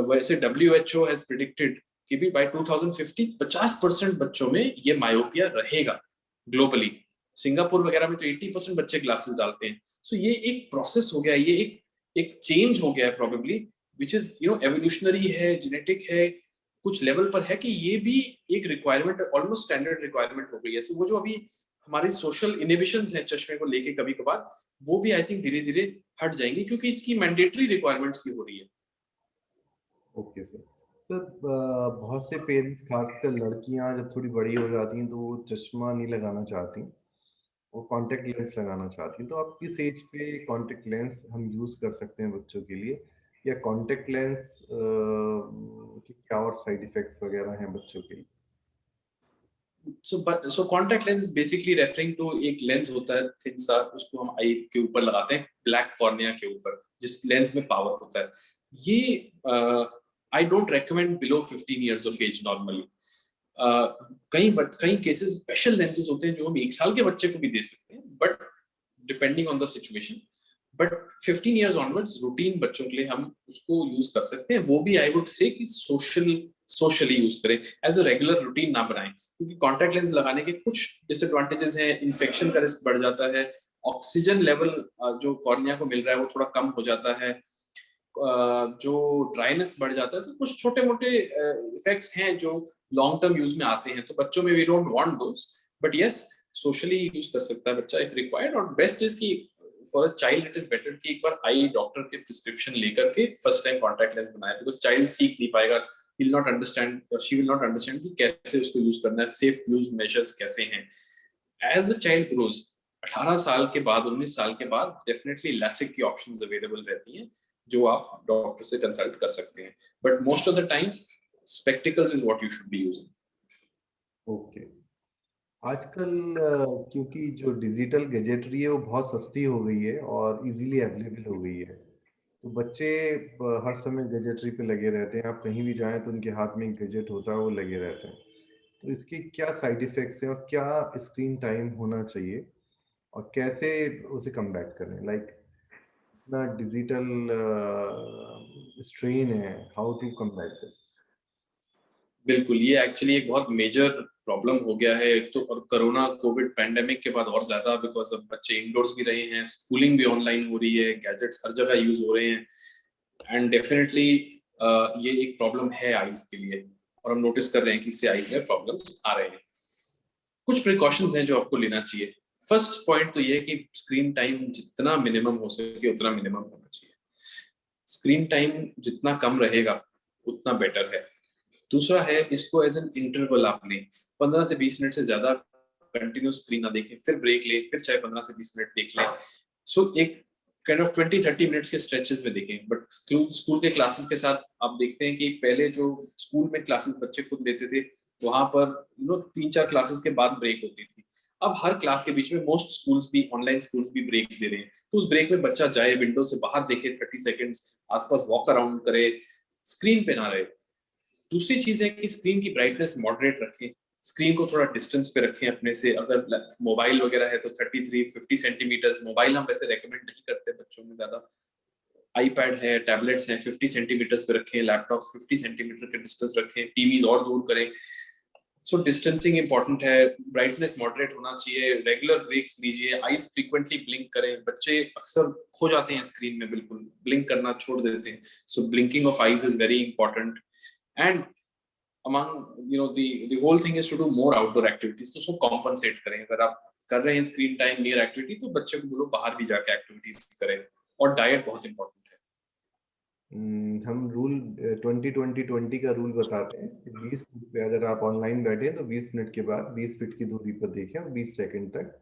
S4: वैसे WHO हैज प्रेडिक्टेड कि भी बाय 2050 50% बच्चों में ये मायोपिया रहेगा ग्लोबली। सिंगापुर वगैरह में तो 80% बच्चे ग्लासेस डालते हैं। सो ये एक प्रोसेस हो गया, ये एक चेंज हो गया है प्रोबेबली, विच इज एवोल्यूशनरी है, जेनेटिक है, कुछ लेवल पर है कि ये भी एक रिक्वायरमेंट, ऑलमोस्ट स्टैंडर्ड रिक्वायरमेंट हो गई है। सो वो जो अभी हमारी सोशल इनहिबिशंस हैं चश्मे को लेके कभी कभार, वो भी आई थिंक धीरे धीरे हट जाएंगी क्योंकि इसकी मैंडेटरी रिक्वायरमेंट्स ही हो रही है।
S3: Okay sir. सर बहुत से पेरेंट्स, खासकर लड़कियां जब थोड़ी बड़ी हो जाती हैं तो वो चश्मा नहीं लगाना चाहती, वो कॉन्टेक्ट लेंस लगाना चाहती हैं। तो आप किस एज पे कॉन्टेक्ट लेंस हम यूज कर सकते हैं बच्चों के लिए, या कॉन्टेक्ट लेंस के क्या और साइड इफेक्ट्स वगैरह हैं बच्चों के लिए?
S4: So contact lens basically referring to एक लेंस होता है थिन सा, उसको हम आई के ऊपर लगाते हैं, ब्लैक कॉर्निया के ऊपर, जिस लेंस में पावर होता है। ये I don't recommend below 15 years of age normally. कई केसेस स्पेशल लेंसेज होते हैं जो हम 1 साल के बच्चे को भी दे सकते हैं, but depending on the situation. But 15 years onwards routine बच्चों के लिए हम उसको यूज कर सकते हैं। वो भी आई वुड से कि सोशली यूज करें, एज अ रेगुलर रूटीन ना बनाएं, क्योंकि कॉन्टैक्ट लेंस लगाने के कुछ डिसएडवांटेजेस हैं। इन्फेक्शन का रिस्क बढ़ जाता है, ऑक्सीजन लेवल जो कॉर्निया को मिल रहा है वो थोड़ा कम हो जाता है, जो ड्राइनेस बढ़ जाता है। सब कुछ छोटे मोटे इफेक्ट्स हैं जो लॉन्ग टर्म यूज में आते हैं। तो बच्चों में we don't want those, but yes socially use कर सकता है बच्चा इफ रिक्वायर्ड। और बेस्ट इज की for a child it is better कि एक बार आई डॉक्टर के प्रिस्क्रिप्शन लेकर के फर्स्ट टाइम कॉन्टैक्ट लेंस बनाए, बिकॉज चाइल्ड सीख नहीं पाएगा, will not understand or she will not understand कि कैसे उसको यूज करना है, सेफ यूज मेजर्स कैसे हैं। एज द चाइल्ड ग्रोज, 18 साल के बाद, 19 साल के बाद डेफिनेटली लैसिक की ऑप्शंस अवेलेबल रहती हैं जो आप डॉक्टर से कंसल्ट कर सकते हैं, but most of the times spectacles is what you should be using.
S3: Okay. आजकल क्योंकि जो डिजिटल गैजेटरी है वो बहुत सस्ती हो गई है और इजीली अवेलेबल हो गई है, तो बच्चे हर समय गैजेटरी पे लगे रहते हैं। आप कहीं भी जाएं तो उनके हाथ में एक गैजेट होता है, वो लगे रहते हैं। तो इसके क्या साइड इफेक्ट्स हैं और क्या स्क्रीन टाइम होना चाहिए और कैसे उसे कम्बैट करें? लाइक इतना डिजिटल स्ट्रेन है, हाउ टू कम्बैट दिस?
S4: बिल्कुल, ये एक्चुअली एक बहुत मेजर प्रॉब्लम हो गया है। एक तो और कोरोना कोविड पैंडेमिक के बाद और ज्यादा, बिकॉज अब बच्चे इंडोर्स भी रहे हैं, स्कूलिंग भी ऑनलाइन हो रही है, गैजेट्स हर जगह यूज हो रहे हैं, एंड डेफिनेटली ये एक प्रॉब्लम है आईज के लिए, और हम नोटिस कर रहे हैं कि इससे आईज में प्रॉब्लम्स आ रहे हैं। कुछ प्रिकॉशंस हैं जो आपको लेना चाहिए। फर्स्ट पॉइंट तो ये है कि स्क्रीन टाइम जितना मिनिमम हो सके उतना मिनिमम होना चाहिए। स्क्रीन टाइम जितना कम रहेगा उतना बेटर है। दूसरा है, इसको एज एन इंटरवल आप लें, 15 से 20 मिनट से ज्यादा कंटिन्यूस स्क्रीन ना देखें, फिर ब्रेक लें, फिर चाहे 15 से 20 मिनट देख लें। सो एक काइंड ऑफ 20-30 मिनट्स के स्ट्रेचेस में देखें। बट स्कूल के क्लासेस के साथ आप देखते हैं कि पहले जो स्कूल में क्लासेस बच्चे खुद लेते थे, वहां पर 3-4 क्लासेस के बाद ब्रेक होती थी। अब हर क्लास के बीच में मोस्ट स्कूल्स भी, ऑनलाइन स्कूल्स भी ब्रेक दे रहे हैं, तो उस ब्रेक में बच्चा जाए, विंडो से बाहर देखे 30 सेकंड्स, आसपास वॉक अराउंड करे, स्क्रीन पे ना रहे। दूसरी चीज है कि स्क्रीन की ब्राइटनेस मॉडरेट रखें, स्क्रीन को थोड़ा डिस्टेंस पे रखें अपने से। अगर मोबाइल वगैरह है तो 33-50 सेंटीमीटर्स, मोबाइल हम वैसे रेकमेंड नहीं करते बच्चों में ज्यादा। आईपैड है, टैबलेट्स हैं, 50 सेंटीमीटर्स पे रखें, लैपटॉप 50 सेंटीमीटर के डिस्टेंस रखें, टीवीज और दूर करें। सो डिस्टेंसिंग इंपॉर्टेंट है, ब्राइटनेस मॉडरेट होना चाहिए, रेगुलर ब्रेक्स लीजिए, आईज फ्रीक्वेंटली ब्लिंक करें। बच्चे अक्सर खो जाते हैं स्क्रीन में, बिल्कुल ब्लिंक करना छोड़ देते हैं। So blinking of eyes is very important. And among the whole thing is to do more outdoor activities, तो उसको compensate करें। अगर आप कर रहे हैं स्क्रीन टाइम नियर एक्टिविटी, तो बच्चे को बोलो बाहर भी जाके एक्टिविटीज करें। और डाइट बहुत इंपॉर्टेंट है।
S3: हम रूल 20-20-20 का रूल बताते हैं कि 20 मिनट पे अगर आप ऑनलाइन बैठे तो 20 मिनट के बाद 20 फीट की दूरी पर देखें और 20 सेकंड तक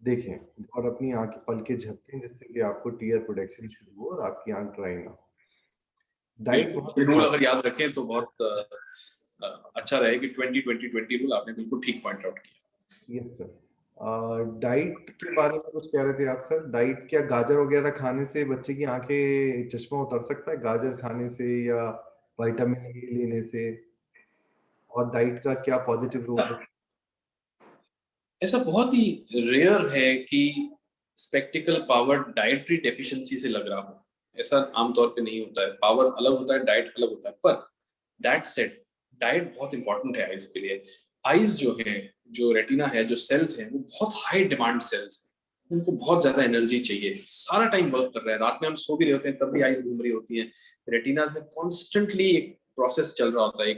S3: देखें और अपनी आंखें पलके झपकें, जिससे कि आपको टीयर प्रोडक्शन शुरू हो और आपकी आंख ड्राई ना हो। डाइट बहुत
S4: रूल अगर याद रखें तो बहुत अच्छा रहे कि 20-20-20 रूल आपने बिल्कुल ठीक पॉइंट आउट किया।
S3: Yes sir. डाइट के बारे में कुछ कह रहे थे आप सर? डाइट क्या गाजर वगैरह खाने से बच्चे की आंखें चश्मा उतर सकता है, गाजर खाने से या विटामिन ए लेने से? और डाइट का क्या पॉजिटिव रोल है?
S4: ऐसा बहुत ही रेयर है कि स्पेक्टिकल पावर डाइटरी डेफिशिएंसी से लग रहा हो, ऐसा आमतौर पे नहीं होता है। पावर अलग होता है, डाइट अलग होता है। पर दैट सेड, डाइट बहुत इंपॉर्टेंट है आइज के लिए। आइज जो है, जो रेटिना है, जो सेल्स हैं, वो बहुत हाई डिमांड सेल्स हैं। उनको बहुत ज्यादा एनर्जी चाहिए, सारा टाइम वर्क कर रहा है। रात में हम सो भी रहे होते हैं तब भी आइज घूम रही होती हैं। रेटिनाज में कॉन्स्टेंटली एक प्रोसेस चल रहा होता है,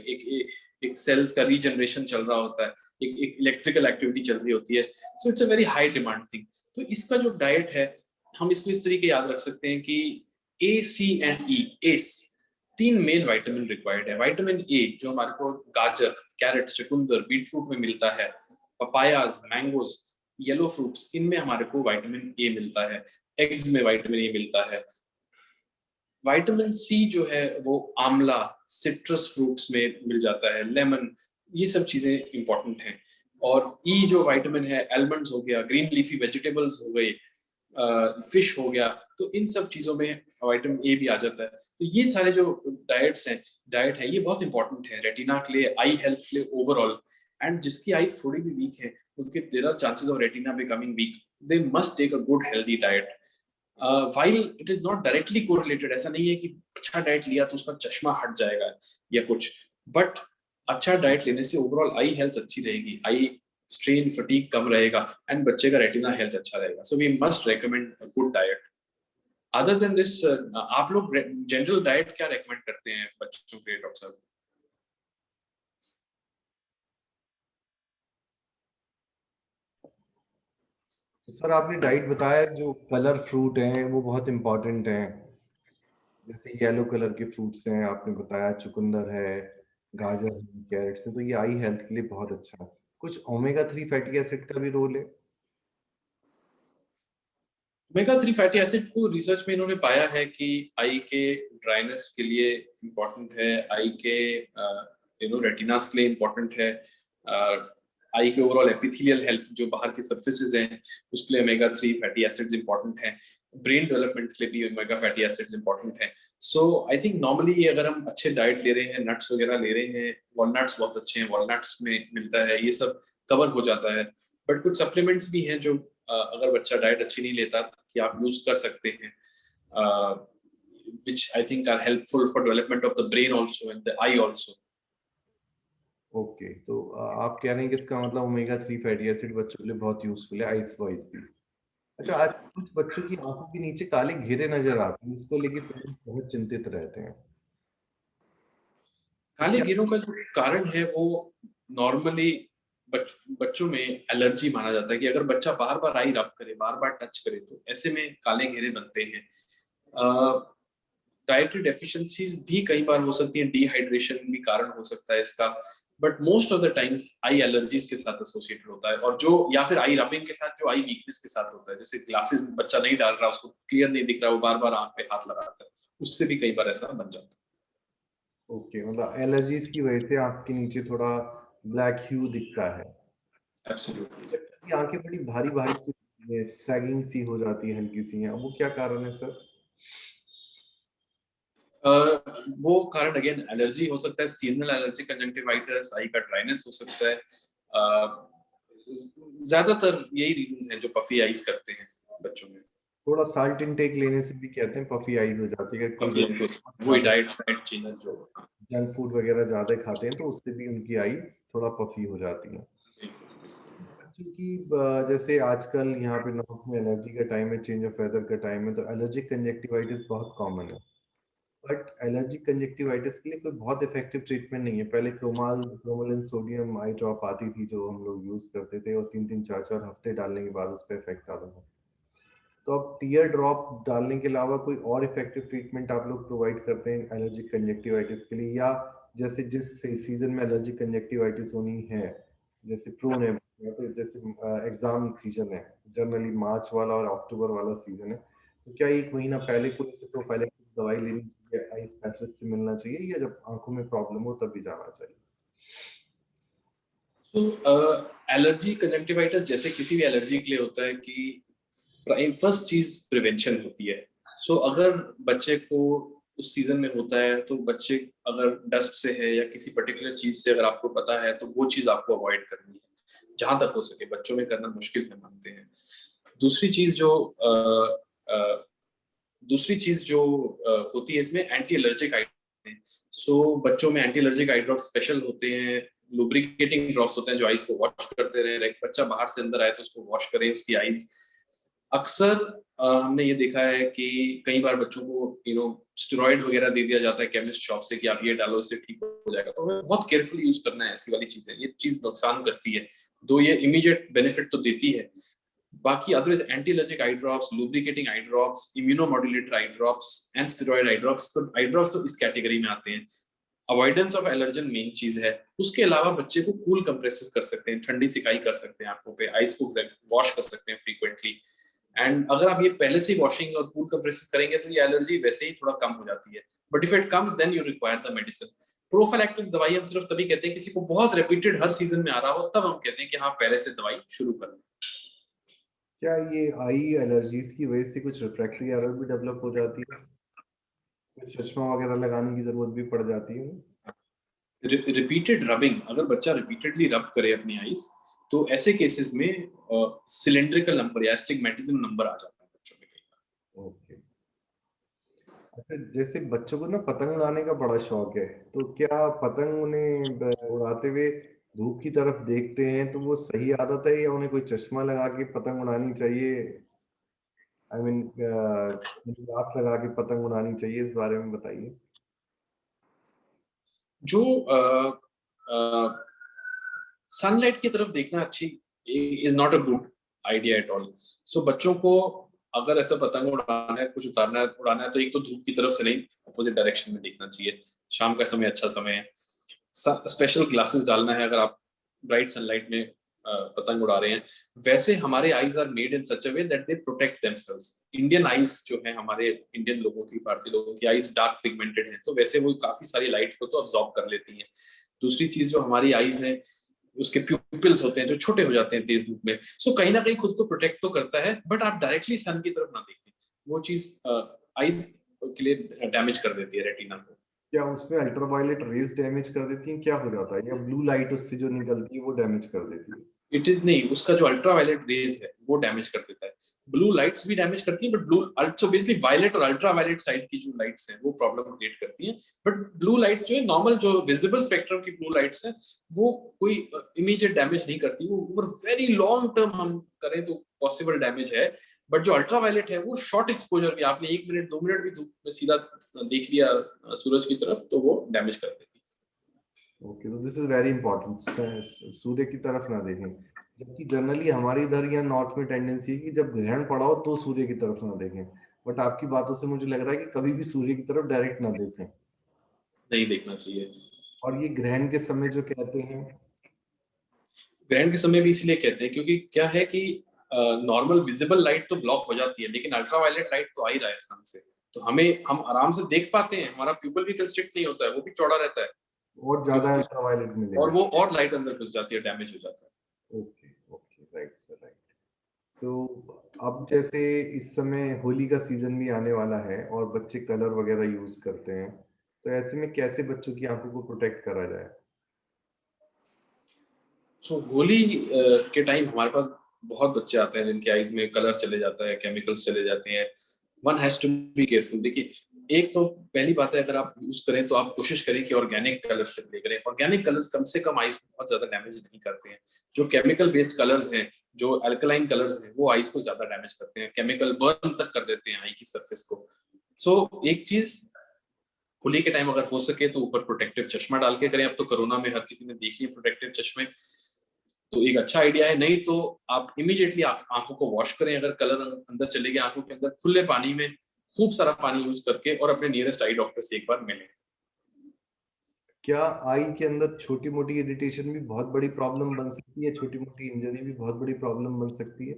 S4: एक सेल्स का रीजनरेशन चल रहा होता है, एक इलेक्ट्रिकल एक्टिविटी चल रही होती है। So it's a very high demand thing. तो इसका जो डाइट है, हम इसको इस तरीके याद रख सकते हैं कि ए, सी एंड ई, एस, 3 मेन विटामिन रिक्वायर्ड है। विटामिन ए जो हमारे को गाजर, कैरेट, चुकंदर, बीटरूट में मिलता है, पपायाज, मैंगोज, येलो फ्रूट्स, इनमें हमारे को विटामिन ए मिलता है। एग्स में विटामिन ए मिलता है। विटामिन सी जो है वो आंवला, सिट्रस फ्रूट्स में मिल जाता है, लेमन, ये सब चीजें इंपॉर्टेंट हैं। और ई जो विटामिन है, आलमंड्स हो गया, ग्रीन लीफी वेजिटेबल्स हो गई, फिश हो गया, तो इन सब चीजों में विटामिन ए भी आ जाता है। तो ये सारे जो डाइट है, ये बहुत इंपॉर्टेंट है रेटिना के लिए, आई हेल्थ के लिए ओवरऑल। एंड जिसकी आईज थोड़ी भी वीक है, उनके there are chances of retina becoming weak. They must take a good healthy diet. while it is not directly correlated, ऐसा नहीं है कि अच्छा डाइट लिया तो उसका चश्मा हट जाएगा या कुछ, बट अच्छा डाइट लेने से ओवरऑल आई हेल्थ अच्छी रहेगी, आई स्ट्रेन फटीग कम रहेगा, एंड बच्चे का रेटिना हेल्थ अच्छा रहेगा। So we must recommend a good diet. Other than this, आप लोग जनरल डाइट क्या रेकमेंड करते हैं बच्चों के लिए, डॉक्टर साहब?
S3: तो सर आपने डाइट बताया, जो कलर फ्रूट हैं वो बहुत इंपॉर्टेंट हैं, जैसे येलो कलर के फ्रूट्स हैं, आपने बताया चुकंदर है, गाजर है, कैरेट्स है, तो ये आई हेल्थ के लिए बहुत अच्छा है। कुछ ओमेगा 3 फैटी एसिड का भी रोल है?
S4: ओमेगा 3 फैटी एसिड को रिसर्च में इन्होंने पाया है कि आई के ड्राइनेस के लिए इम्पोर्टेंट है, आई के रेटिनास के लिए इम्पोर्टेंट है, आई के ओवरऑल एपिथेलियल हेल्थ, जो बाहर की सर्फेसेस हैं, उसके लिए ओमेगा 3 फैटी एसिड्स इम्पोर्टेंट हैं। ब्रेन डेवलपमेंट के लिए भी ओमेगा फैटी एसिड्स इम्पोर्टेंट हैं। सो आई थिंक नॉर्मली अगर हम अच्छे डाइट ले रहे हैं, नट्स वगैरह ले रहे हैं, वॉलनट्स बहुत अच्छे हैं, वॉलनट्स में मिलता है, ये सब कवर हो जाता है। बट कुछ सप्लीमेंट्स भी हैं जो अगर बच्चा डाइट अच्छी नहीं लेता, कि आप यूज कर सकते हैं, which I think are helpful for development of the brain also and the eye also.
S3: Okay, तो आप कह रहे हैं कि इसका मतलब ओमेगा 3 फैटी एसिड बच्चों के लिए बहुत यूजफुल है, आइस वाइज भी। अच्छा, आज कुछ बच्चों की आंखों के नीचे काले घेरे नजर आते हैं, इसको लेके पेरेंट्स बहुत चिंतित रहते हैं। तो
S4: काले
S3: क्या
S4: घेरों का जो कारण है वो नॉर्मली बच्चों में एलर्जी माना जाता है, कि अगर बच्चा बार बार आई रब करे, बार बार टच करे, तो ऐसे में काले घेरे बनते हैं। डाइटरी डेफिशिएंसीज भी कई बार हो सकती हैं, डिहाइड्रेशन भी कारण हो सकता है इसका, but most of the times I allergies के साथ एसोसिएटेड होता है, और जो या फिर आई रबिंग के साथ, जो आई वीकनेस के साथ होता है, जैसे ग्लासेस बच्चा नहीं डाल रहा, उसको क्लियर नहीं दिख रहा, वो बार बार आंख पे हाथ लगाता है, उससे भी कई बार ऐसा बन जाता है।
S3: ओके, मतलब एलर्जीज की वजह से आंख के नीचे थोड़ा ब्लैक ह्यू दिखता है।
S4: एब्सोल्युटली।
S3: की आंखें बड़ी भारी भारी सी होती हैं, सैगिंग सी हो जाती है हल्की सी हैं, वो क्या कारण है सर?
S4: वो कारण अगेन एलर्जी हो सकता है, सीजनल एलर्जी, कंजंक्टिवाइटिस, आई का ड्राइनेस हो सकता है। ज्यादातर यही रीजंस हैं जो पफी आईज करते हैं बच्चों में।
S3: थोड़ा साल्ट इनटेक लेने से भी कहते हैं पफी आईज हो जाती है, कोई
S4: पफी वही डाइट चेंजेस जो
S3: जंक फूड वगैरह ज्यादा खाते हैं तो उससे भी उनकी आईज थोड़ा पफी हो जाती है। क्योंकि जैसे आजकल यहाँ पे नॉर्थ में एलर्जी का टाइम है, चेंज ऑफ वेदर का टाइम है, तो एलर्जिक कंजक्टिवाइटिस बहुत कॉमन है। बट एलर्जिक कंजक्टिवाइटिस के लिए कोई बहुत इफेक्टिव ट्रीटमेंट नहीं है। पहले क्रोमोलिन सोडियम आई ड्रॉप आती थी जो हम लोग यूज करते थे, और 3-4 हफ्ते डालने के बाद उसका इफेक्ट आता था। तो अब टीयर ड्रॉप डालने के अलावा कोई और इफेक्टिव ट्रीटमेंट आप लोग प्रोवाइड करते हैं एलर्जिक कंजक्टिवाइटिस के लिए, या जैसे जिस सीजन में एलर्जिक कंजक्टिवाइटिस होनी है, जैसे प्रोन है, या तो जैसे एग्जाम सीजन है, जनरली मार्च वाला और अक्टूबर वाला सीजन है, तो क्या 1 महीना पहले कोई ऐसे प्रोफाइलैक्टिक दवाई लेनी चाहिए, आई स्पेशलिस्ट से मिलना चाहिए, या जब आंखों में प्रॉब्लम हो तभी जाना चाहिए?
S4: एलर्जी कंजंक्टिवाइटिस जैसे किसी भी एलर्जी के लिए होता है कि फर्स्ट चीज प्रिवेंशन होती है। अगर बच्चे को उस सीजन में होता है तो बच्चे अगर डस्ट से है या किसी पर्टिकुलर चीज से अगर आपको पता है तो वो चीज आपको अवॉइड करनी है जहां तक हो सके। बच्चों में करना मुश्किल है, मानते हैं। दूसरी चीज जो होती है इसमें एंटी एलर्जिक आई ड्रॉप्स हैं। बच्चों में anti allergic eye drops special होते हैं, लुब्रिकेटिंग ड्रॉप्स होते हैं जो आईज को वॉश करते रहे। एक बच्चा बाहर से अंदर आए तो उसको वॉश करें उसकी आईज। अक्सर हमने ये देखा है कि कई बार बच्चों को स्टेरॉइड वगैरह दे दिया जाता है केमिस्ट शॉप से कि आप ये डालो इससे ठीक हो जाएगा। तो हमें बहुत केयरफुली यूज करना है ऐसी वाली चीजें। ये चीज नुकसान करती है, दो ये इमीडिएट बेनिफिट तो देती है। बाकी otherwise anti allergic eye drops, lubricating eye drops, इम्यूनोमॉड्यूलेटर eye drops and steroid eye drops, तो आई ड्रॉप्स तो इस कैटेगरी में आते हैं। अवॉइडेंस ऑफ एलर्जन मेन चीज है। उसके अलावा बच्चे को कूल कंप्रेसेस कर सकते हैं, ठंडी सिकाई कर सकते हैं आंखों पे, आईज को वॉश कर सकते हैं फ्रीक्वेंटली। एंड अगर आप ये पहले से ही वॉशिंग और कूल कंप्रेसेस करेंगे तो ये एलर्जी वैसे ही थोड़ा कम हो जाती है। But if it comes then you require the medicine. Prophylactic दवाई हम सिर्फ तभी कहते हैं किसी को बहुत रिपीटेड हर सीजन में आ रहा हो, तब हम कहते हैं कि हाँ पहले से दवाई शुरू कर लें।
S3: क्या ये आई एलर्जीज की वजह से कुछ रिफ्रैक्टरी एरर भी डेवलप हो जाती है, कुछ चश्मा वगैरह लगाने की जरूरत भी पड़ जाती है?
S4: रिपीटेड रबिंग, अगर बच्चा रिपीटेडली रब करे अपनी आईज तो ऐसे केसेस में सिलेंड्रिकल नंबर या एस्टिग्मेटिज्म नंबर आ जाता है बच्चों में कई बार।
S3: ओके। अच्छा, जैसे बच्चों को ना पतंग उड़ाने का बड़ा शौक है, तो क्या पतंग उन्हें उड़ाते हुए धूप की तरफ देखते हैं तो वो सही आदत है, या उन्हें कोई चश्मा लगा के पतंग उड़ानी चाहिए? आई मीन ग्लास लगा के पतंग उड़ानी चाहिए, इस बारे में बताइए।
S4: जो सनलाइट की तरफ देखना अच्छी is not a good idea at all. बच्चों को अगर ऐसा पतंग उड़ाना है, कुछ उड़ाना है तो एक तो धूप की तरफ से नहीं, अपोजिट डायरेक्शन में देखना चाहिए। शाम का समय अच्छा समय है। स्पेशल ग्लासेस डालना है अगर आप ब्राइट सनलाइट में पतंग उड़ा रहे हैं। वैसे हमारे eyes are made in such a way that they protect themselves. Indian eyes जो है, हमारे इंडियन लोगों की, भारतीय लोगों की आईज डार्क पिगमेंटेड है, तो वैसे वो काफी सारी लाइट को तो अब्सॉर्ब कर लेती हैं। दूसरी चीज जो हमारी आईज है उसके प्यूपिल्स होते हैं जो छोटे हो जाते हैं तेज धूप में, कहीं ना कहीं खुद को प्रोटेक्ट तो करता है, बट आप डायरेक्टली सन की तरफ ना देखें, वो चीज आईज के लिए डैमेज कर देती है रेटिना को।
S3: क्या उसमें अल्ट्रावायलेट रेज डैमेज कर देती हैं, क्या हो जाता है, या ब्लू लाइट उससे जो निकलती है वो डैमेज कर देती है?
S4: इट इज नहीं, उसका जो अल्ट्रावायलेट रेज है वो डैमेज कर देता है। ब्लू लाइट्स भी डैमेज करती है, बट बेसिकली वायलेट और अल्ट्रावायलेट साइड की जो लाइट्स हैं वो प्रॉब्लम क्रिएट करती हैं। बट ब्लू लाइट्स जो है, नॉर्मल जो विजिबल स्पेक्ट्रम की ब्लू लाइट्स हैं, वो कोई इमीडिएट डैमेज नहीं करती। वो ओवर वेरी लॉन्ग टर्म हम करें तो पॉसिबल डैमेज है। बट जो अल्ट्रावायलेट है वो शॉर्ट एक्सपोजर भी, आपने 1 मिनट 2 मिनट भी धूप में सीधा देख लिया सूरज की तरफ तो वो डैमेज कर देती है।
S3: ओके, तो दिस इज वेरी इंपॉर्टेंट, सूर्य की तरफ ना देखें। जबकि जनरली हमारे इधर या नॉर्थ में टेंडेंसी है कि जब ग्रहण पड़ा हो तो सूर्य की तरफ ना देखें, बट आपकी बातों से मुझे लग रहा है कि कभी भी सूर्य की तरफ डायरेक्ट ना देखें।
S4: नहीं देखना चाहिए।
S3: और ये ग्रहण के समय जो कहते हैं,
S4: ग्रहण के समय भी इसलिए कहते हैं क्योंकि क्या है कि नॉर्मल विजिबल लाइट तो ब्लॉक हो जाती है, लेकिन अल्ट्रावायलेट लाइट तो आ ही रहा है सन से, तो हम आराम से देख पाते हैं। हमारा प्यूपल भी कंस्ट्रिक्ट नहीं होता है, वो भी चौड़ा रहता है
S3: और ज्यादा अल्ट्रावायलेट मिलेगा।
S4: और वो और लाइट अंदर घुस जाती है, डैमेज हो जाता है।
S3: ओके, तो अब जैसे इस समय होली का सीजन भी आने वाला है और बच्चे कलर वगैरह यूज करते हैं, तो ऐसे में कैसे बच्चों की आंखों को प्रोटेक्ट करा जाए?
S4: सो होली के टाइम हमारे पास बहुत बच्चे आते हैं जिनके आईज में कलर चले जाता है, केमिकल्स चले जाते हैं. One has to be careful. देखिए, एक तो पहली बात है, अगर आप यूज करें तो आप कोशिश करें कि ऑर्गेनिक कलर्स से प्ले करें. ऑर्गेनिक कलर्स कम से कम आईज को बहुत ज्यादा डैमेज नहीं करते हैं. जो केमिकल बेस्ड कलर्स हैं, जो अल्कलाइन कलर्स हैं, वो आईज को ज्यादा डैमेज करते हैं. केमिकल बर्न तक कर देते हैं आई की सरफेस को. सो एक चीज, होली के टाइम अगर हो सके तो ऊपर प्रोटेक्टिव चश्मा डाल के करें. अब तो कोरोना में हर किसी ने देख लिया प्रोटेक्टिव चश्मे, तो एक अच्छा आइडिया है. नहीं तो आप इमीडिएटली आंखों को वॉश करें. अगर कलर अंदर चले गए आंखों के अंदर, खुले पानी में खूब सारा पानी यूज करके, और अपने नियरेस्ट आई डॉक्टर से एक बार मिलें.
S3: क्या आई के अंदर छोटी मोटी इरिटेशन भी बहुत बड़ी प्रॉब्लम बन सकती है? छोटी मोटी इंजरी भी बहुत बड़ी प्रॉब्लम बन सकती है?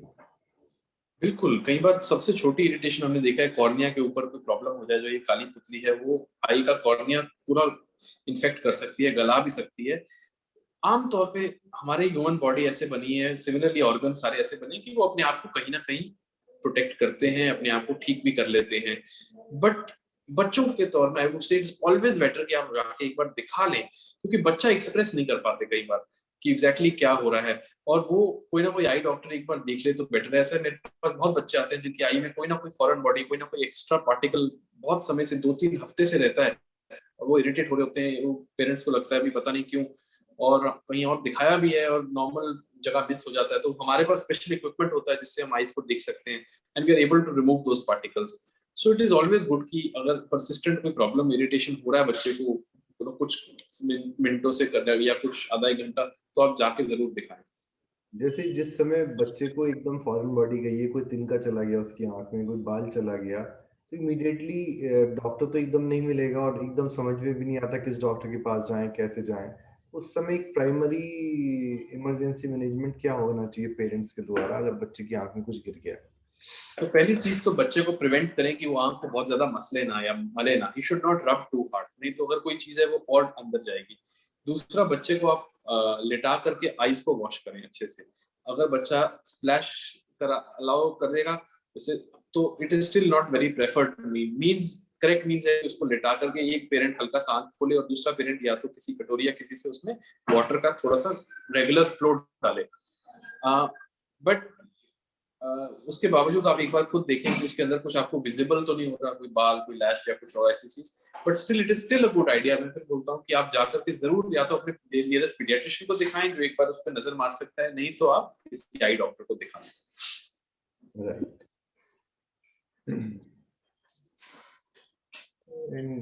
S4: बिल्कुल, कई बार सबसे छोटी इरिटेशन हमने देखा है, कॉर्निया के ऊपर कोई प्रॉब्लम हो जाए, जो ये काली पुतली है वो आई का कॉर्निया पूरा इन्फेक्ट कर सकती है, गला भी सकती है. आमतौर पे हमारे ह्यूमन बॉडी ऐसे बनी है, सिमिलरली ऑर्गन सारे ऐसे बने कि वो अपने आप को कहीं ना कहीं प्रोटेक्ट करते हैं, अपने आप को ठीक भी कर लेते हैं. बट बच्चों के तौर में आई वुड से इट्स ऑलवेज बेटर कि आप जाके एक बार दिखा लें, क्योंकि बच्चा एक्सप्रेस नहीं कर पाते कई बार कि एग्जैक्टली क्या हो रहा है. और वो कोई ना कोई आई डॉक्टर एक बार देख ले तो बेटर है. ऐसा मेरे पास बहुत बच्चे आते हैं जिनकी आई में कोई ना कोई फॉरेन बॉडी, कोई ना कोई एक्स्ट्रा पार्टिकल बहुत समय से, 2-3 हफ्ते से रहता है, और वो इरिटेट हो रहे होते हैं. वो पेरेंट्स को लगता है अभी पता नहीं क्यों, और कहीं और दिखाया भी है और नॉर्मल जगह मिस हो जाता है. तो हमारे पास स्पेशल इक्विपमेंट होता है जिससे हम आईज को देख सकते हैं, and we are able to remove those particles. So it is always good कि अगर परसिस्टेंट कोई प्रॉब्लम, इरिटेशन हो रहा है बच्चे को कुछ मिनटों से कर रहा है या कुछ आधा एक घंटा, तो आप जाके जरूर दिखाएं.
S3: जैसे जिस समय बच्चे को एकदम फॉरेन बॉडी गई है, कोई तिनका चला गया उसकी आंख में, कोई बाल चला गया, तो इमीडिएटली डॉक्टर तो एकदम नहीं मिलेगा और एकदम समझ में भी नहीं आता किस डॉक्टर के पास जाएं, कैसे जाएं. उस समय एक प्राइमरी इमरजेंसी मैनेजमेंट क्या होना चाहिए पेरेंट्स के द्वारा अगर बच्चे की आंख में कुछ गिर गया?
S4: तो पहली चीज तो बच्चे को प्रिवेंट करें कि वो आंख को बहुत ज्यादा मसले ना या मले ना. ही शुड नॉट रब टू हार्ड, नहीं तो अगर कोई चीज है वो और अंदर जाएगी. दूसरा, बच्चे को आप लेटा करके आईज को वॉश करें अच्छे से. अगर बच्चा स्प्लैश करा अलाउ करेगा जैसे, तो it is still not very preferred. Means correct means है उसको लेटा करके एक पेरेंट हल्का सा आंख खोले और दूसरा पेरेंट या तो किसी कटोरी या किसी से उसमें वाटर का थोड़ा सा रेगुलर फ्लो डाले. बट उसके बावजूद आप एक बार खुद देखें कि उसके अंदर कुछ आपको विजिबल तो नहीं हो रहा, कोई बाल, कोई लैश या कुछ और ऐसी चीज. But still it is still a good idea. मैं फिर बोलता हूँ कि आप जाकर के जरूर या तो अपने नियरेस्ट पीडियाट्रिशियन को दिखाएं जो एक बार उस पर नजर मार सकता है, नहीं तो आप किसी आई डॉक्टर को दिखाएं.
S3: राइट. एंड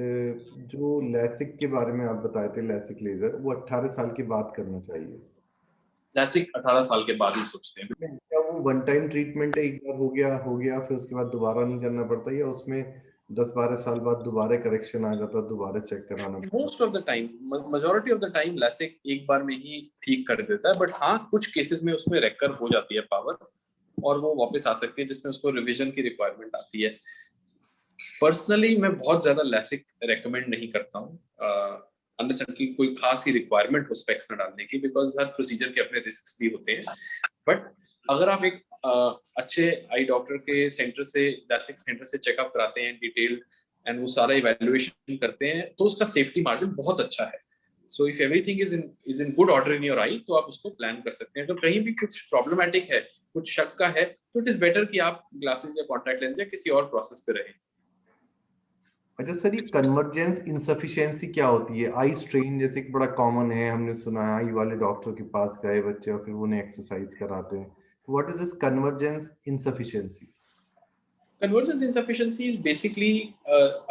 S3: जो लैसिक के बारे में आप बताए थे, लैसिक लेजर, वो 18 साल के बाद करना चाहिए.
S4: लैसिक 18 साल के बाद ही सोचते हैं.
S3: क्या वो वन टाइम ट्रीटमेंट है, एक बार हो गया फिर उसके बाद दोबारा नहीं करना पड़ता, या उसमें 10-12 साल बाद दोबारा करेक्शन आ जाता, दोबारा चेक कराना पड़ता?
S4: Most of the time, majority of the time LASIK एक बार में ही ठीक कर देता है. बट हाँ, कुछ केसेस में उसमें रेकर हो जाती है पावर, और वो वापस आ सकती है जिसमें उसको रिवीजन की रिक्वायरमेंट आती है. पर्सनली मैं बहुत ज्यादा लैसिक रेकमेंड नहीं करता हूँ, अनलेस अनटिल कोई खास ही रिक्वायरमेंट हो स्पेक्स न डालने की, बिकॉज हर प्रोसीजर के अपने रिस्क भी होते हैं. बट अगर आप एक अच्छे आई डॉक्टर के सेंटर से, लैसिक सेंटर से चेकअप कराते हैं डिटेल्ड, एंड वो सारा इवैल्यूएशन करते हैं, तो उसका सेफ्टी मार्जिन बहुत अच्छा है. So if everything is in good order in your eye, तो आप उसको प्लान कर सकते हैं. तो कहीं भी कुछ प्रॉब्लमैटिक है, कुछ शक का है, तो इट इज बेटर कि आप ग्लासेस या कॉन्टैक्ट लेंस या किसी और प्रोसेस पे रहें.
S3: अच्छा सर, ये कन्वर्जेंस इनसफिशिएंसी क्या होती है? आई स्ट्रेन जैसे एक बड़ा कॉमन है, हमने सुना है, आई वाले डॉक्टर के पास गए बच्चे और फिर वो उन्हें एक्सरसाइज कराते हैं. What is this convergence insufficiency?
S4: Convergence insufficiency is basically